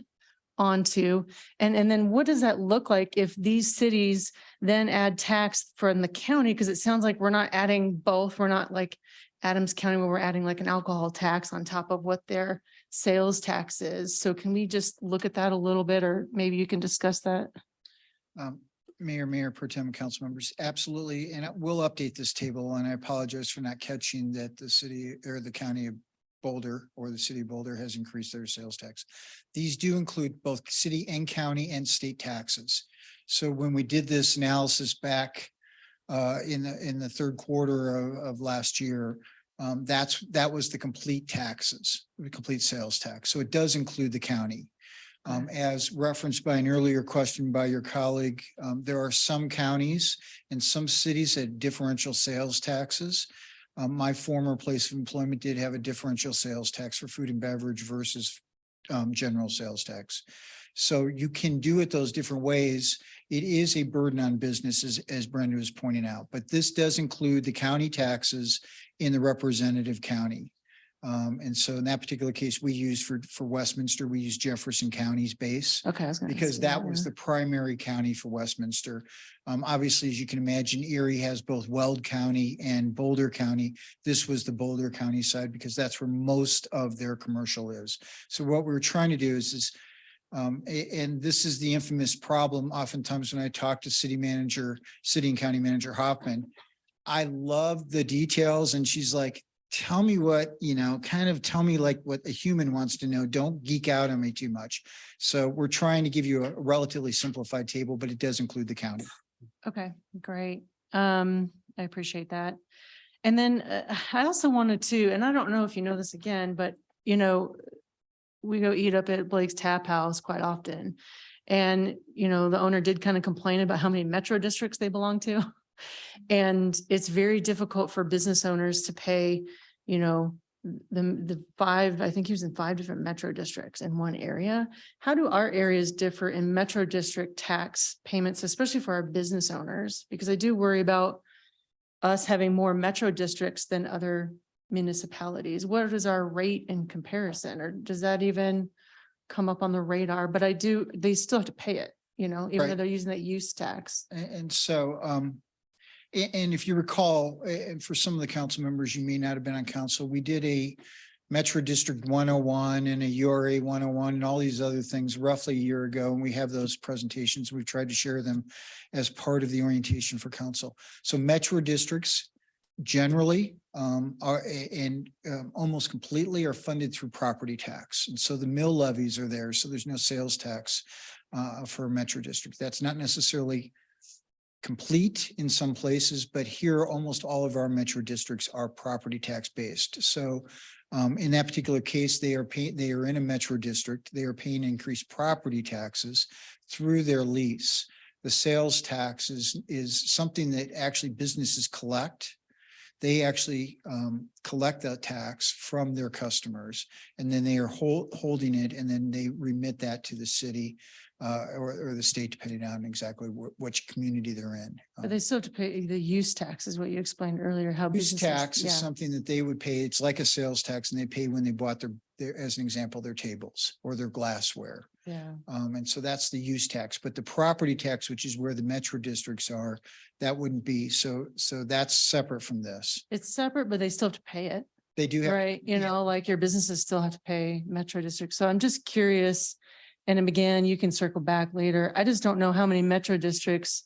onto. And then what does that look like if these cities then add tax from the county? Because it sounds like we're not adding both. We're not like Adams County where we're adding like an alcohol tax on top of what their sales tax is. So can we just look at that a little bit, or maybe you can discuss that? Mayor Pro Tem, council members, absolutely. And we'll update this table, and I apologize for not catching that the city or the county of Boulder or the city of Boulder has increased their sales tax. These do include both city and county and state taxes. So when we did this analysis back in the third quarter of last year, that was the complete taxes, the complete sales tax. So it does include the county. As referenced by an earlier question by your colleague, there are some counties and some cities that differential sales taxes. My former place of employment did have a differential sales tax for food and beverage versus general sales tax. So you can do it those different ways. It is a burden on businesses, as Brenda was pointing out, but this does include the county taxes in the representative county. And so in that particular case, we use for Westminster, we use Jefferson County's base. Okay. I was gonna Because say that was yeah. the primary county for Westminster. Obviously, as you can imagine, Erie has both Weld County and Boulder County. This was the Boulder County side because that's where most of their commercial is. So what we were trying to do is and this is the infamous problem. Oftentimes when I talk to city and county manager Hoffman, I love the details and she's like, tell me what, kind of tell me like what a human wants to know. Don't geek out on me too much. So we're trying to give you a relatively simplified table, but it does include the county. Okay, great. I appreciate that. And then I also wanted to, and I don't know if you know this again, but we go eat up at Blake's Tap House quite often. And, the owner did kind of complain about how many metro districts they belong to. And it's very difficult for business owners to pay, the five, I think he was in 5 different metro districts in one area. How do our areas differ in metro district tax payments, especially for our business owners? Because I do worry about us having more metro districts than other municipalities. What is our rate in comparison? Or does that even come up on the radar? But they still have to pay it, even though Right. they're using that use tax. And so, and if you recall, and for some of the council members, you may not have been on council, we did a Metro District 101 and a URA 101 and all these other things roughly a year ago. And we have those presentations. We've tried to share them as part of the orientation for council. So Metro districts generally are and almost completely are funded through property tax. And so the mill levies are there. So there's no sales tax for a Metro district. That's not necessarily complete in some places, but here almost all of our metro districts are property tax based. So in that particular case, they are in a metro district. They are paying increased property taxes through their lease. The sales tax is something that actually businesses collect. They actually collect that tax from their customers, and then they are holding it, and then they remit that to the city or the state, depending on exactly which community they're in. But they still have to pay the use tax is what you explained earlier, how Use businesses. tax is yeah. something that they would pay. It's like a sales tax, and they pay when they bought their, as an example, their tables or their glassware. Yeah. And so that's the use tax, but the property tax, which is where the metro districts are, that wouldn't be. So that's separate from this. It's separate, but they still have to pay it, They do have. right? Like your businesses still have to pay metro district. So I'm just curious. And then again, you can circle back later. I just don't know how many metro districts,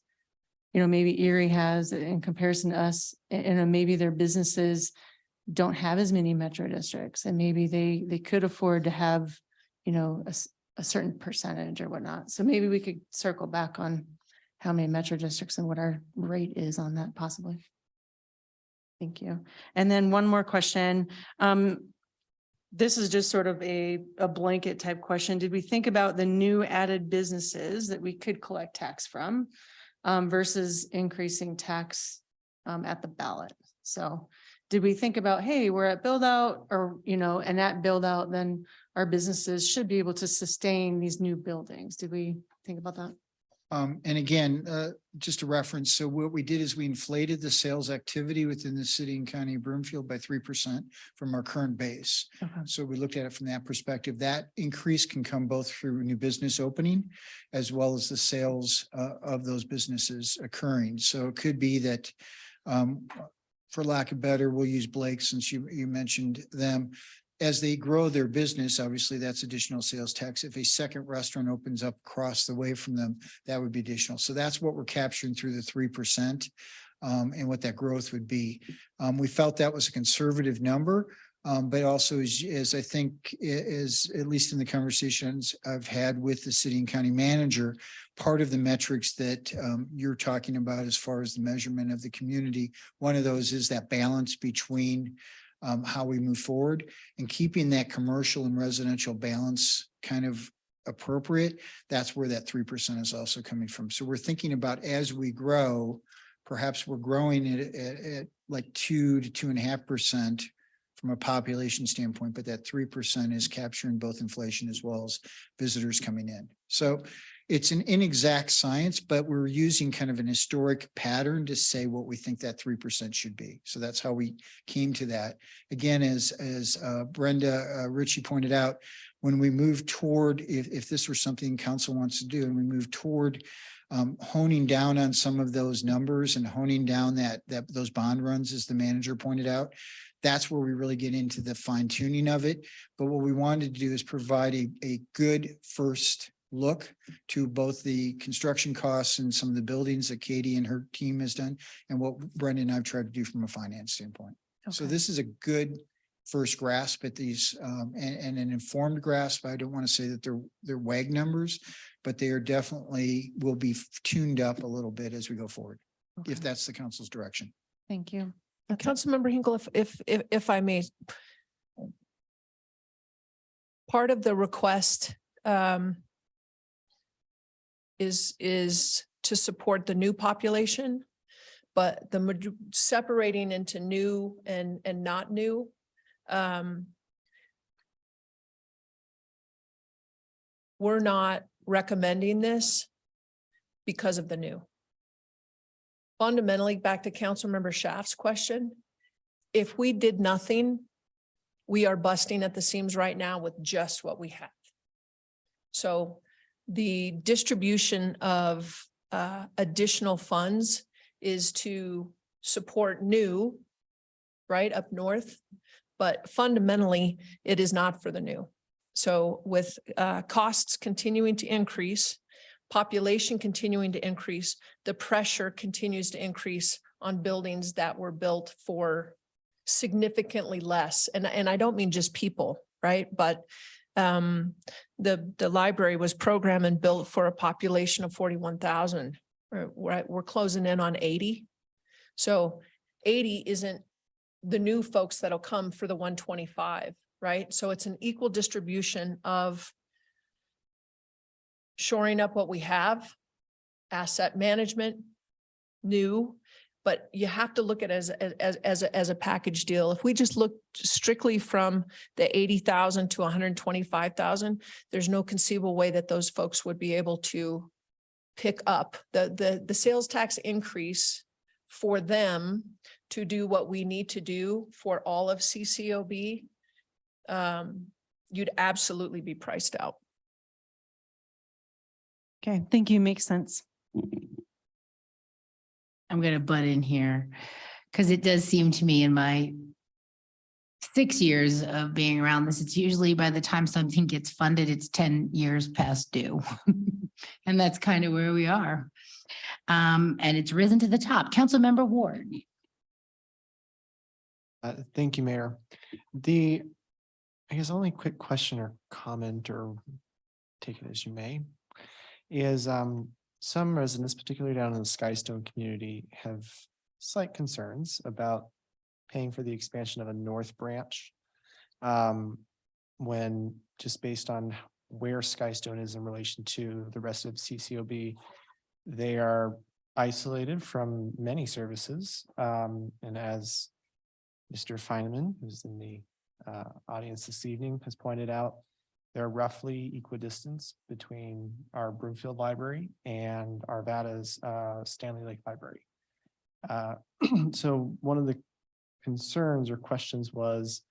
maybe Erie has in comparison to us, and maybe their businesses don't have as many metro districts, and maybe they could afford to have, a certain percentage or whatnot. So maybe we could circle back on how many metro districts and what our rate is on that possibly. Thank you. And then one more question. This is just sort of a blanket type question. Did we think about the new added businesses that we could collect tax from versus increasing tax at the ballot? So did we think about, hey, we're at build out or, and at build out, then our businesses should be able to sustain these new buildings? Did we think about that? And again, just a reference. So what we did is we inflated the sales activity within the city and county of Broomfield by 3% from our current base. Okay. So we looked at it from that perspective. That increase can come both through new business opening as well as the sales of those businesses occurring. So it could be that, for lack of better, we'll use Blake since you mentioned them. As they grow their business, obviously that's additional sales tax. If a second restaurant opens up across the way from them, that would be additional. So that's what we're capturing through the 3% and what that growth would be. We felt that was a conservative number, but also as I think is at least in the conversations I've had with the city and county manager, part of the metrics that you're talking about as far as the measurement of the community, one of those is that balance between how we move forward and keeping that commercial and residential balance kind of appropriate. That's where that 3% is also coming from. So we're thinking about as we grow, perhaps we're growing it at like 2 to 2.5% from a population standpoint, but that 3% is capturing both inflation as well as visitors coming in. So it's an inexact science, but we're using kind of an historic pattern to say what we think that 3% should be. So that's how we came to that. Again, as Brenda Ritchie pointed out, when we move toward, if this were something council wants to do, and we move toward honing down on some of those numbers and honing down those bond runs, as the manager pointed out, that's where we really get into the fine tuning of it. But what we wanted to do is provide a good first look to both the construction costs and some of the buildings that Katie and her team has done, and what Brenda and I've tried to do from a finance standpoint. So this is a good first grasp at these and an informed grasp. I don't want to say that they're WAG numbers, but they are definitely will be tuned up a little bit as we go forward, if that's the council's direction. Thank you. Councilmember Hinkle, if I may. Part of the request is to support the new population, but separating into new and not new. We're not recommending this because of the new. Fundamentally, back to Councilmember Schaaf's question, if we did nothing, we are busting at the seams right now with just what we have. So the distribution of additional funds is to support new, right, up north, but fundamentally, it is not for the new. So with costs continuing to increase, population continuing to increase, the pressure continues to increase on buildings that were built for significantly less. And I don't mean just people, right? But the library was programmed and built for a population of 41,000. We're closing in on 80. So 80 isn't the new folks that'll come for the 125, right? So it's an equal distribution of shoring up what we have, asset management, new, but you have to look at it as a package deal. If we just look strictly from the 80,000 to 125,000, there's no conceivable way that those folks would be able to pick up the sales tax increase for them to do what we need to do for all of CCOB. You'd absolutely be priced out. Okay, thank you. Makes sense. I'm going to butt in here because it does seem to me in my 6 years of being around this, it's usually by the time something gets funded, it's 10 years past due. And that's kind of where we are. And it's risen to the top. Councilmember Ward. Thank you, Mayor. I guess only quick question or comment, or take it as you may, is some residents, particularly down in the Skystone community, have slight concerns about paying for the expansion of a north branch when just based on where Skystone is in relation to the rest of CCOB, they are isolated from many services. And as Mr. Feynman, who's in the audience this evening, has pointed out, they're roughly equidistant between our Broomfield Library and Arvada's Stanley Lake Library. So one of the concerns or questions was,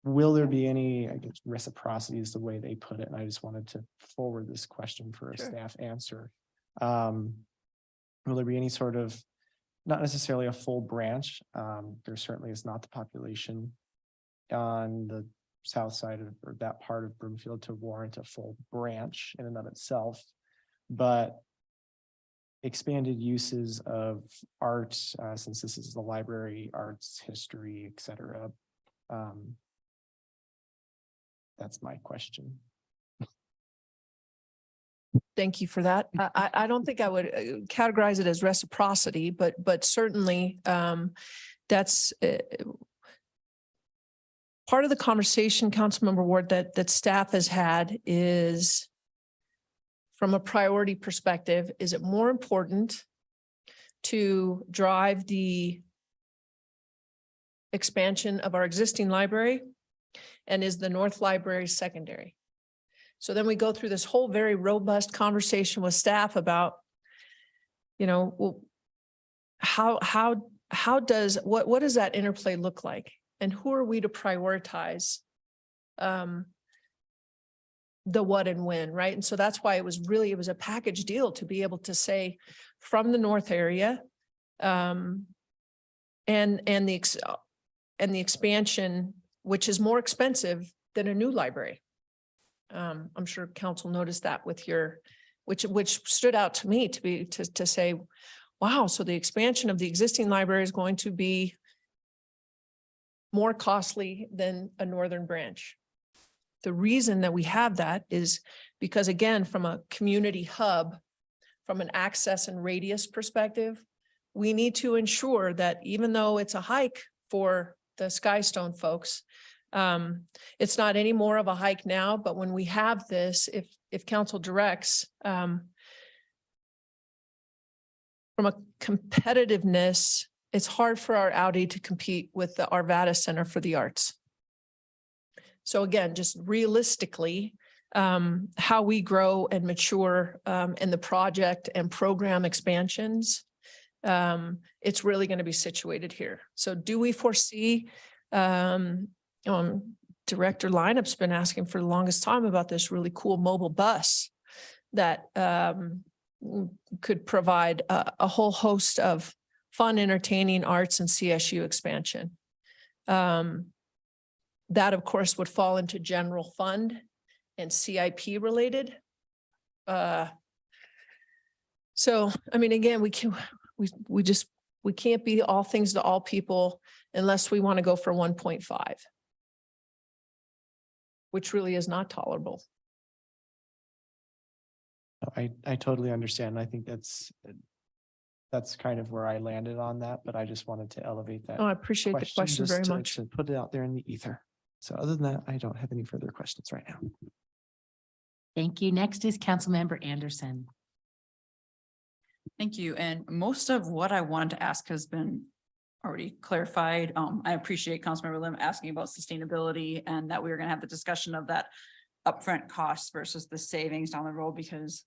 will there be any, I guess, reciprocity is the way they put it. And I just wanted to forward this question for a staff answer. Will there be any sort of, not necessarily a full branch? There certainly is not the population on the south side of, or that part of Broomfield to warrant a full branch in and of itself, but expanded uses of art, since this is the library, arts, history, et cetera. That's my question. Thank you for that. I don't think I would categorize it as reciprocity, but certainly that's part of the conversation, Councilmember Ward, that staff has had is, from a priority perspective, is it more important to drive the expansion of our existing library? And is the North Library secondary? So then we go through this whole very robust conversation with staff about, well, what does that interplay look like? And who are we to prioritize the what and when, right? And so that's why it was a package deal to be able to say from the north area, and the expansion, which is more expensive than a new library. I'm sure council noticed that with which stood out to me to say, wow, so the expansion of the existing library is going to be more costly than a northern branch. The reason that we have that is because, again, from a community hub, from an access and radius perspective, we need to ensure that even though it's a hike for the Skystone folks, it's not any more of a hike now, but when we have this, if council directs, from a competitiveness, it's hard for our Audi to compete with the Arvada Center for the Arts. So again, just realistically, how we grow and mature in the project and program expansions, it's really going to be situated here. So do we foresee, Director Lineup's been asking for the longest time about this really cool mobile bus that could provide a whole host of fun, entertaining arts and CSU expansion. That, of course, would fall into general fund and CIP related. So, I mean, again, we can't be all things to all people unless we want to go for 1.5, which really is not tolerable. I totally understand. I think that's kind of where I landed on that, but I just wanted to elevate that. Oh, I appreciate the question just very to- much. To put it out there in the ether. So other than that, I don't have any further questions right now. Thank you. Next is Councilmember Anderson. Thank you. And most of what I wanted to ask has been already clarified. I appreciate Councilmember Lim asking about sustainability and that we were going to have the discussion of that upfront costs versus the savings down the road, because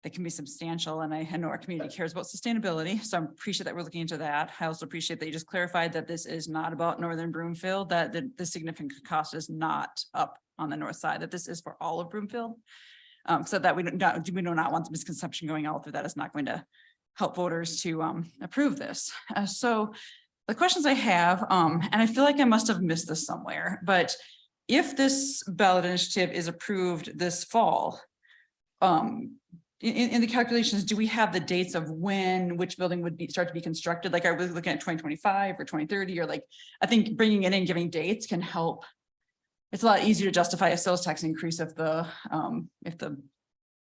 they can be substantial. And I know our community cares about sustainability. So I appreciate that we're looking into that. I also appreciate that you just clarified that this is not about Northern Broomfield, that the significant cost is not up on the north side, that this is for all of Broomfield. So that we do not want the misconception going out through that is not going to help voters to approve this. So the questions I have, and I feel like I must have missed this somewhere, but if this ballot initiative is approved this fall, in the calculations, do we have the dates of when which building would start to be constructed? Like, are we looking at 2025 or 2030, or like, I think bringing it in, giving dates can help. It's a lot easier to justify a sales tax increase if the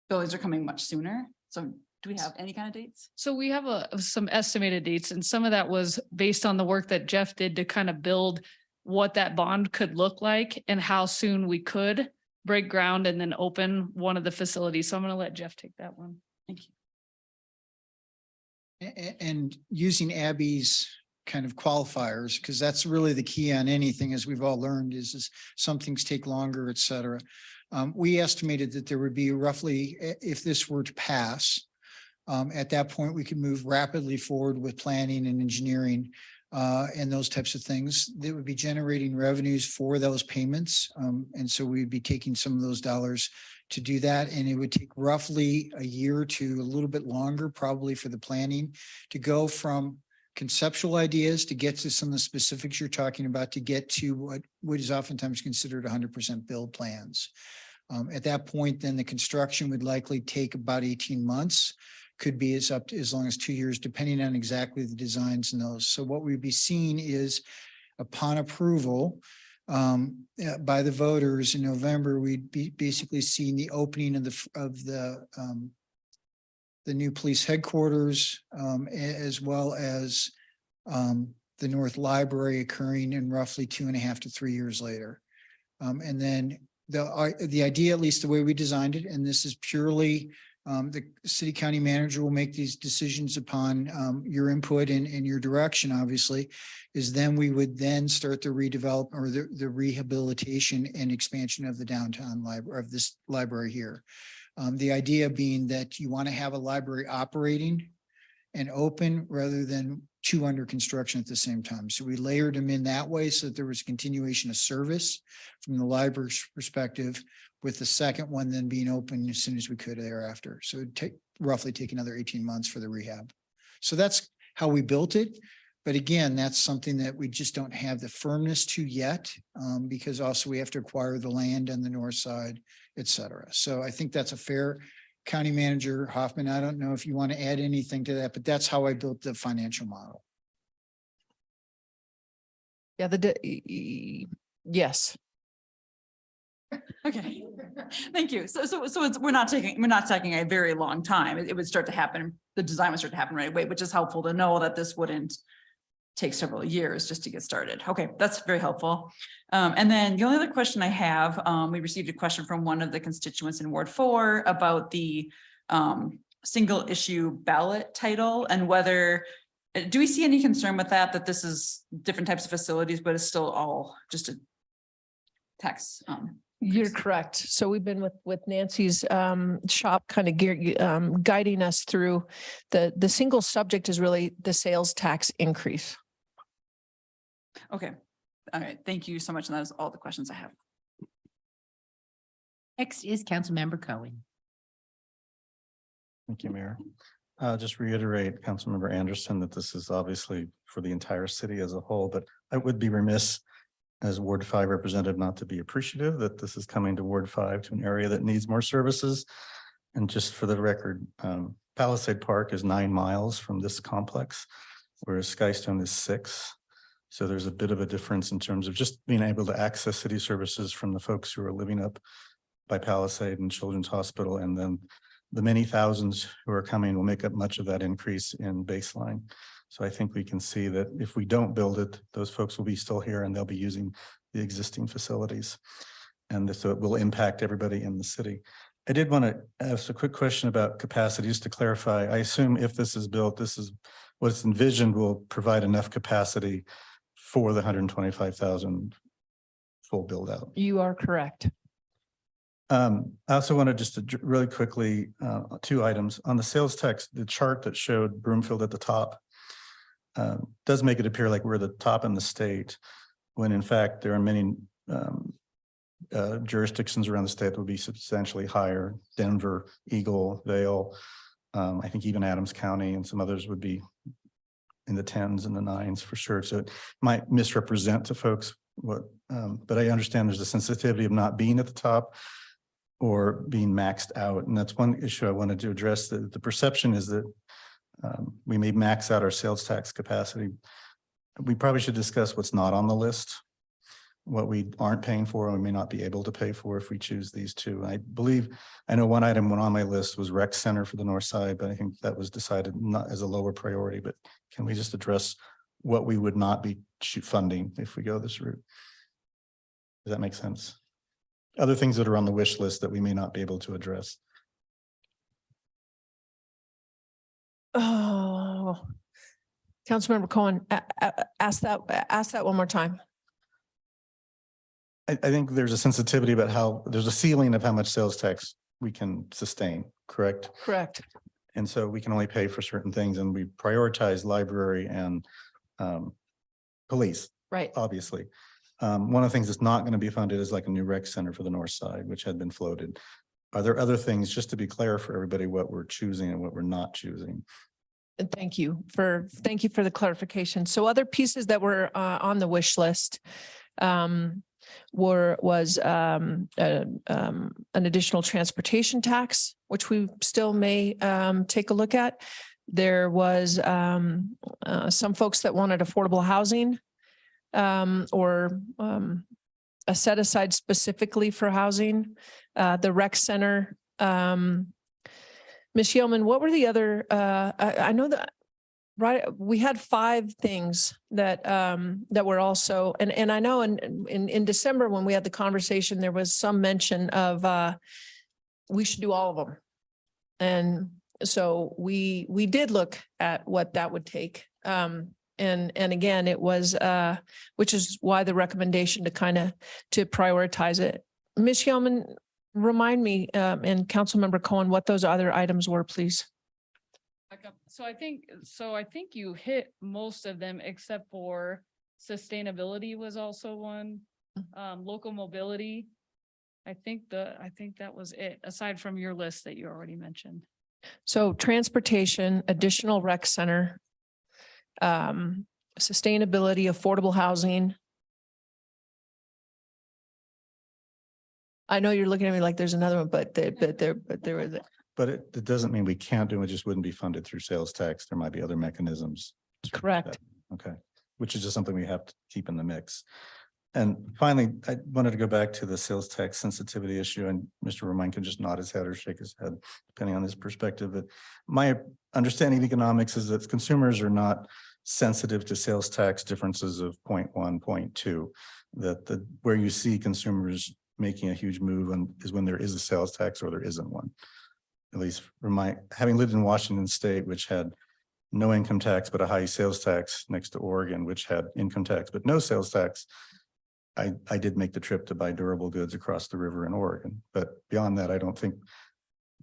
buildings are coming much sooner. So do we have any kind of dates? So we have some estimated dates, and some of that was based on the work that Jeff did to kind of build what that bond could look like and how soon we could break ground and then open one of the facilities. So I'm going to let Jeff take that one. Thank you. And using Abby's kind of qualifiers, because that's really the key on anything, as we've all learned, is some things take longer, et cetera. We estimated that there would be roughly, if this were to pass, at that point, we could move rapidly forward with planning and engineering and those types of things that would be generating revenues for those payments. And so we'd be taking some of those dollars to do that. And it would take roughly a year to a little bit longer, probably, for the planning to go from conceptual ideas to get to some of the specifics you're talking about, to get to what is oftentimes considered 100% build plans. At that point, then the construction would likely take about 18 months. Could be as long as 2 years, depending on exactly the designs and those. So what we'd be seeing is, upon approval by the voters in November, we'd be basically seeing the opening of the new police headquarters, as well as the North Library occurring in roughly 2.5 to 3 years later. And then the idea, at least the way we designed it, and this is purely The city county manager will make these decisions upon your input and your direction, obviously, is then we would then start the redevelop or the rehabilitation and expansion of the downtown library of this library here. The idea being that you want to have a library operating and open rather than two under construction at the same time. So we layered them in that way so that there was continuation of service from the library's perspective, with the second one then being open as soon as we could thereafter. So it'd roughly take another 18 months for the rehab. So that's how we built it. But again, that's something that we just don't have the firmness to yet, because also we have to acquire the land on the north side, et cetera. So I think that's a fair. County Manager Hoffman, I don't know if you want to add anything to that, but that's how I built the financial model. Yeah, yes. Okay, thank you. So it's, we're not taking a very long time. It would start to happen, the design would start to happen right away, which is helpful to know that this wouldn't take several years just to get started. Okay, that's very helpful. And then the only other question I have, we received a question from one of the constituents in Ward 4 about the single issue ballot title and whether, do we see any concern with that this is different types of facilities, but it's still all just a tax? You're correct. So we've been with Nancy's shop kind of guiding us through the single subject is really the sales tax increase. Okay, all right. Thank you so much. And that is all the questions I have. Next is Councilmember Cohen. Thank you, Mayor. Just reiterate, Councilmember Anderson, that this is obviously for the entire city as a whole, but I would be remiss as Ward 5 representative not to be appreciative that this is coming to Ward 5 to an area that needs more services. And just for the record, Palisade Park is 9 miles from this complex, whereas Skystone is 6. So there's a bit of a difference in terms of just being able to access city services from the folks who are living up by Palisade and Children's Hospital, and then the many thousands who are coming will make up much of that increase in baseline. So I think we can see that if we don't build it, those folks will be still here and they'll be using the existing facilities. And so it will impact everybody in the city. I did want to ask a quick question about capacity, just to clarify. I assume if this is built, this is what's envisioned will provide enough capacity for the 125,000 full build out. You are correct. I also wanted just to really quickly, 2 items on the sales tax, the chart that showed Broomfield at the top does make it appear like we're the top in the state, when in fact there are many jurisdictions around the state that would be substantially higher. Denver, Eagle, Vale, I think even Adams County and some others would be in the 10s and the 9s for sure. So it might misrepresent to folks what, but I understand there's a sensitivity of not being at the top or being maxed out. And that's one issue I wanted to address. The perception is that we may max out our sales tax capacity. We probably should discuss what's not on the list, what we aren't paying for and we may not be able to pay for if we choose these 2. I believe, I know one item on my list was rec center for the north side, but I think that was decided not as a lower priority. But can we just address what we would not be funding if we go this route? Does that make sense? Other things that are on the wish list that we may not be able to address. Oh, Councilmember Cohen, ask that one more time. I think there's a sensitivity about how there's a ceiling of how much sales tax we can sustain, correct? Correct. And so we can only pay for certain things and we prioritize library and police. Right. Obviously. One of the things that's not going to be funded is like a new rec center for the north side, which had been floated. Are there other things, just to be clear for everybody, what we're choosing and what we're not choosing? And thank you for the clarification. So other pieces that were on the wish list was an additional transportation tax, which we still may take a look at. There was some folks that wanted affordable housing or a set aside specifically for housing, the rec center. Ms. Yeoman, what were the other, I know that, right, we had 5 things that that were also, and I know in December when we had the conversation, there was some mention of we should do all of them. And so we did look at what that would take. And again, it was, which is why the recommendation to prioritize it. Ms. Yeoman, remind me, and Councilmember Cohen, what those other items were, please. So I think you hit most of them except for sustainability was also one, local mobility. I think that was it, aside from your list that you already mentioned. So transportation, additional rec center, sustainability, affordable housing. I know you're looking at me like there's another one, but there was. But it doesn't mean we can't do it, just wouldn't be funded through sales tax. There might be other mechanisms. Correct. Okay, which is just something we have to keep in the mix. And finally, I wanted to go back to the sales tax sensitivity issue, and Mr. Romain can just nod his head or shake his head, depending on his perspective. But my understanding of economics is that consumers are not sensitive to sales tax differences of 0.1, 0.2. That where you see consumers making a huge move is when there is a sales tax or there isn't one. At least from having lived in Washington State, which had no income tax, but a high sales tax, next to Oregon, which had income tax, but no sales tax. I did make the trip to buy durable goods across the river in Oregon, but beyond that, I don't think it'd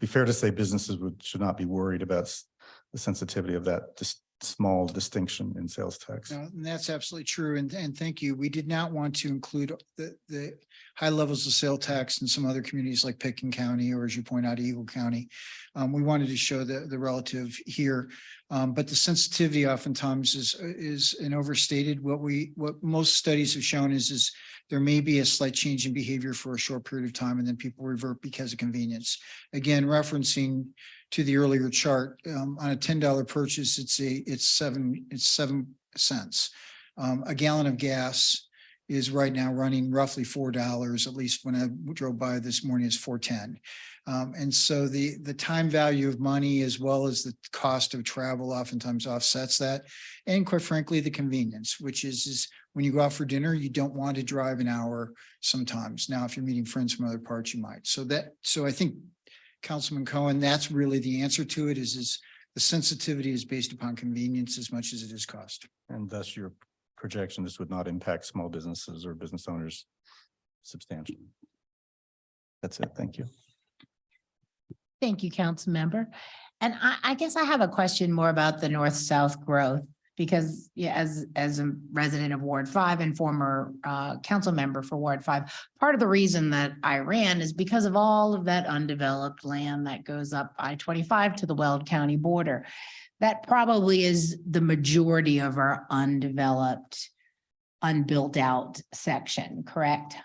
be fair to say businesses should not be worried about the sensitivity of that small distinction in sales tax. No, and that's absolutely true. And thank you. We did not want to include the high levels of sale tax in some other communities like Pitkin County, or as you point out, Eagle County. We wanted to show the relative here. But the sensitivity oftentimes is an overstated. What most studies have shown is there may be a slight change in behavior for a short period of time, and then people revert because of convenience. Again, referencing to the earlier chart, on a $10 purchase, it's 7 cents. A gallon of gas is right now running roughly $4. At least when I drove by this morning, is $4.10. And so the time value of money, as well as the cost of travel, oftentimes offsets that. And quite frankly, the convenience, which is when you go out for dinner, you don't want to drive an hour sometimes. Now, if you're meeting friends from other parts, you might. So I think, Councilman Cohen, that's really the answer to it, is the sensitivity is based upon convenience as much as it is cost. And thus your projection, this would not impact small businesses or business owners substantially. That's it. Thank you. Thank you, council member. And I guess I have a question more about the north-south growth, because as a resident of Ward 5 and former council member for Ward 5, part of the reason that I ran is because of all of that undeveloped land that goes up I-25 to the Weld County border. That probably is the majority of our undeveloped, unbuilt out section, correct?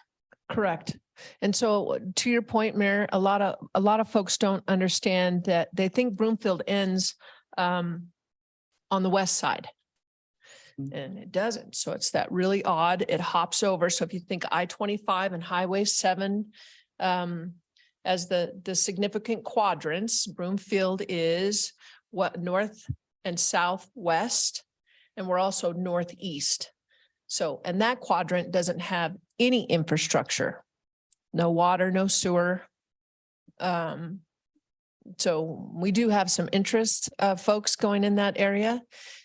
Correct. And so to your point, Mayor, a lot of folks don't understand that. They think Broomfield ends on the west side. And it doesn't. So it's that really odd. It hops over. So if you think I-25 and Highway 7 as the significant quadrants, Broomfield is what north and southwest, and we're also northeast. So, and that quadrant doesn't have any infrastructure, no water, no sewer. So we do have some interest of folks going in that area,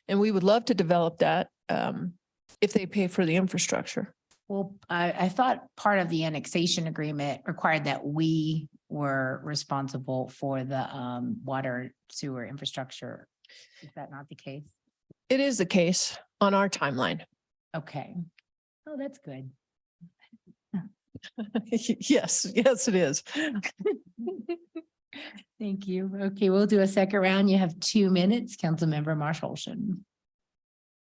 and we would love to develop that if they pay for the infrastructure. Well, I thought part of the annexation agreement required that we were responsible for the water sewer infrastructure. Is that not the case? It is the case on our timeline. Okay. Oh, that's good. Yes, it is. Thank you. Okay, we'll do a second round. You have 2 minutes, Councilmember Marshall-Olson.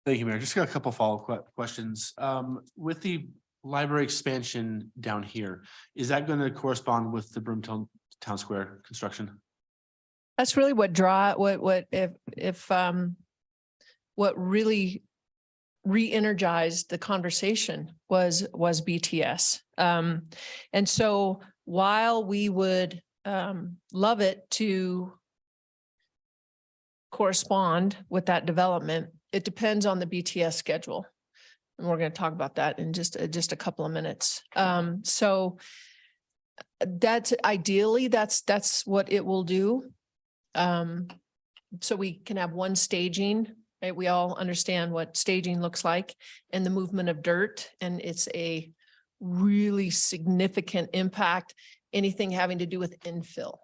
Thank you, Mayor. Just got a couple follow-up questions. With the library expansion down here, is that going to correspond with the Broomtown Town Square construction? That's really what really re-energized the conversation was BTS. And so while we would love it to correspond with that development, it depends on the BTS schedule. And we're going to talk about that in just a couple of minutes. So that's ideally, that's what it will do. So we can have one staging, right? We all understand what staging looks like and the movement of dirt, and it's a really significant impact, anything having to do with infill.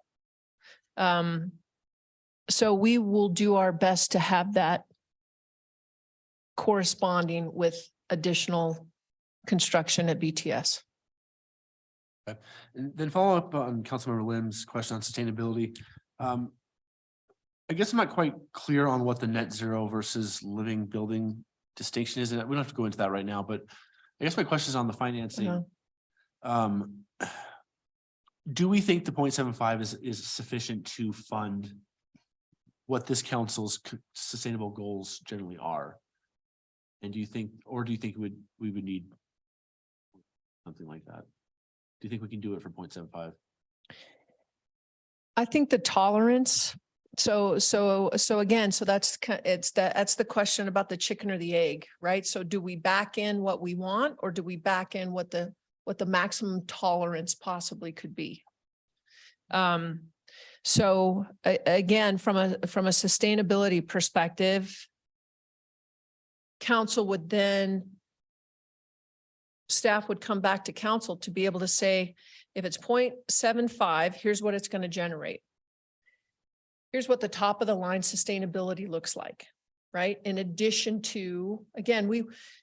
So we will do our best to have that corresponding with additional construction at BTS. And then follow up on Councilmember Lim's question on sustainability. I guess I'm not quite clear on what the net zero versus living building distinction is. And we don't have to go into that right now, but I guess my question is on the financing. Do we think the 0.75 is sufficient to fund what this council's sustainable goals generally are? And do you think we would need something like that? Do you think we can do it for 0.75? I think the tolerance. So again, that's the question about the chicken or the egg, right? So do we back in what we want, or do we back in what the maximum tolerance possibly could be? So again, from a sustainability perspective, council would then, staff would come back to council to be able to say, if it's 0.75, here's what it's going to generate. Here's what the top of the line sustainability looks like, right? In addition to, again,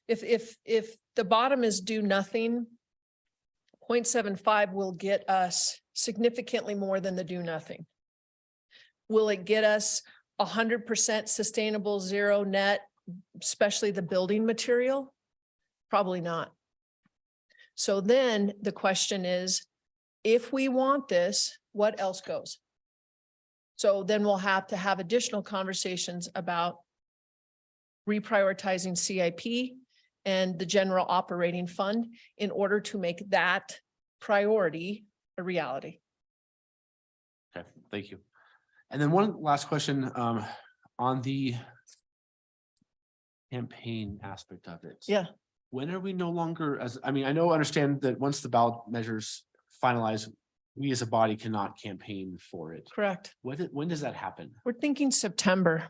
if the bottom is do nothing, 0.75 will get us significantly more than the do nothing. Will it get us 100% sustainable, zero net, especially the building material? Probably not. So then the question is, if we want this, what else goes? So then we'll have to have additional conversations about reprioritizing CIP and the general operating fund in order to make that priority a reality. Okay, thank you. And then one last question on the campaign aspect of it. Yeah. When are we no longer understand that once the ballot measures finalize, we as a body cannot campaign for it. Correct. When does that happen? We're thinking September.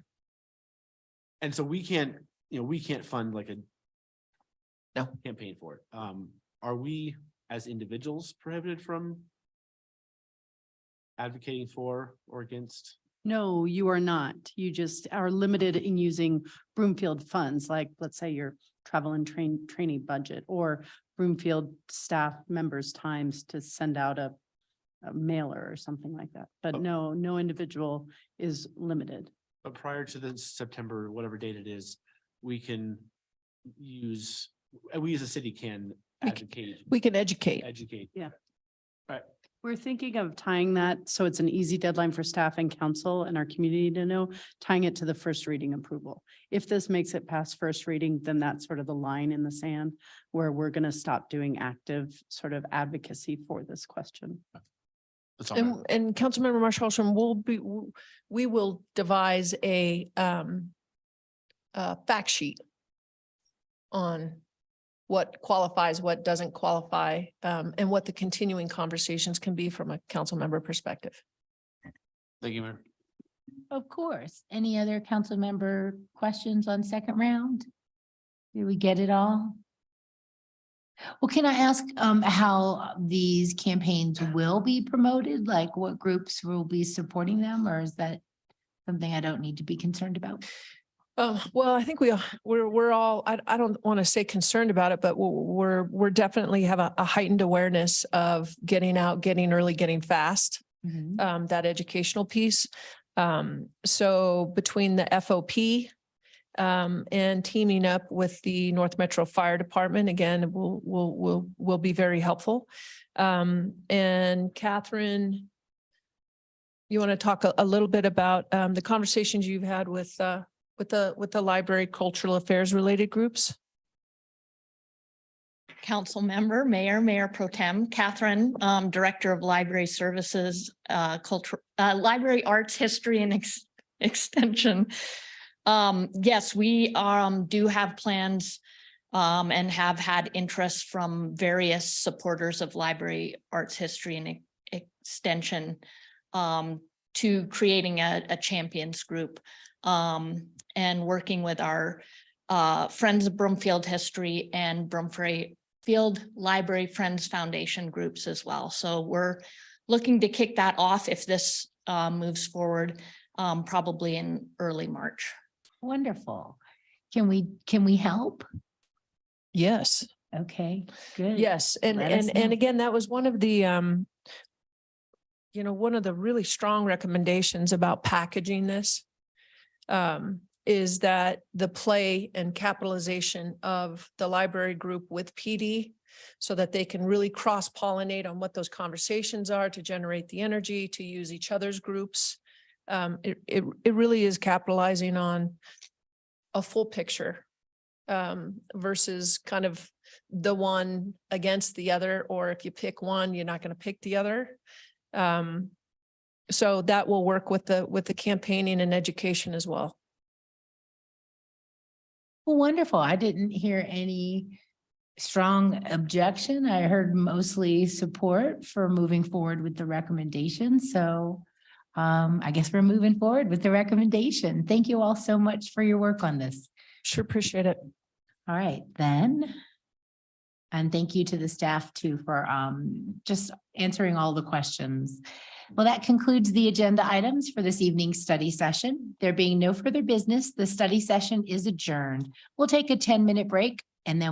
And so we can't fund like a campaign for it. Are we as individuals prohibited from advocating for or against? No, you are not. You just are limited in using Broomfield funds, like let's say your travel and training budget or Broomfield staff members' times to send out a mailer or something like that. But no individual is limited. But prior to the September, whatever date it is, we as a city can advocate. We can educate. Yeah. Right. We're thinking of tying that, so it's an easy deadline for staff and council and our community to know, tying it to the first reading approval. If this makes it past first reading, then that's sort of the line in the sand where we're going to stop doing active sort of advocacy for this question. And Councilmember Marshall, we will devise a fact sheet on what qualifies, what doesn't qualify, and what the continuing conversations can be from a council member perspective. Thank you, Mayor. Of course. Any other council member questions on second round? Did we get it all? Well, can I ask how these campaigns will be promoted? Like what groups will be supporting them, or is that something I don't need to be concerned about? Well, I think we're all, I don't want to say concerned about it, but we're definitely have a heightened awareness of getting out, getting early, getting fast, that educational piece. So between the FOP and teaming up with the North Metro Fire Department, again, will be very helpful. And Catherine, you want to talk a little bit about the conversations you've had with the library cultural affairs related groups? Council member, Mayor Pro Tem, Catherine, Director of Library Services, Library Arts History and Extension. Yes, we do have plans and have had interest from various supporters of library arts history and extension to creating a champions group and working with our Friends of Broomfield History and Broomfield Library Friends Foundation groups as well. So we're looking to kick that off if this moves forward, probably in early March. Wonderful. Can we help? Yes. Okay, good. Yes, and Let us and know. again, that was one of the one of the really strong recommendations about packaging this is that the play and capitalization of the library group with PD so that they can really cross-pollinate on what those conversations are to generate the energy, to use each other's groups. It really is capitalizing on a full picture versus kind of the one against the other, or if you pick one, you're not going to pick the other. So that will work with the campaigning and education as well. Well, wonderful. I didn't hear any strong objection. I heard mostly support for moving forward with the recommendation. So I guess we're moving forward with the recommendation. Thank you all so much for your work on this. Sure appreciate it. All right, then. And thank you to the staff too for just answering all the questions. Well, that concludes the agenda items for this evening's study session. There being no further business, the study session is adjourned. We'll take a 10-minute break and then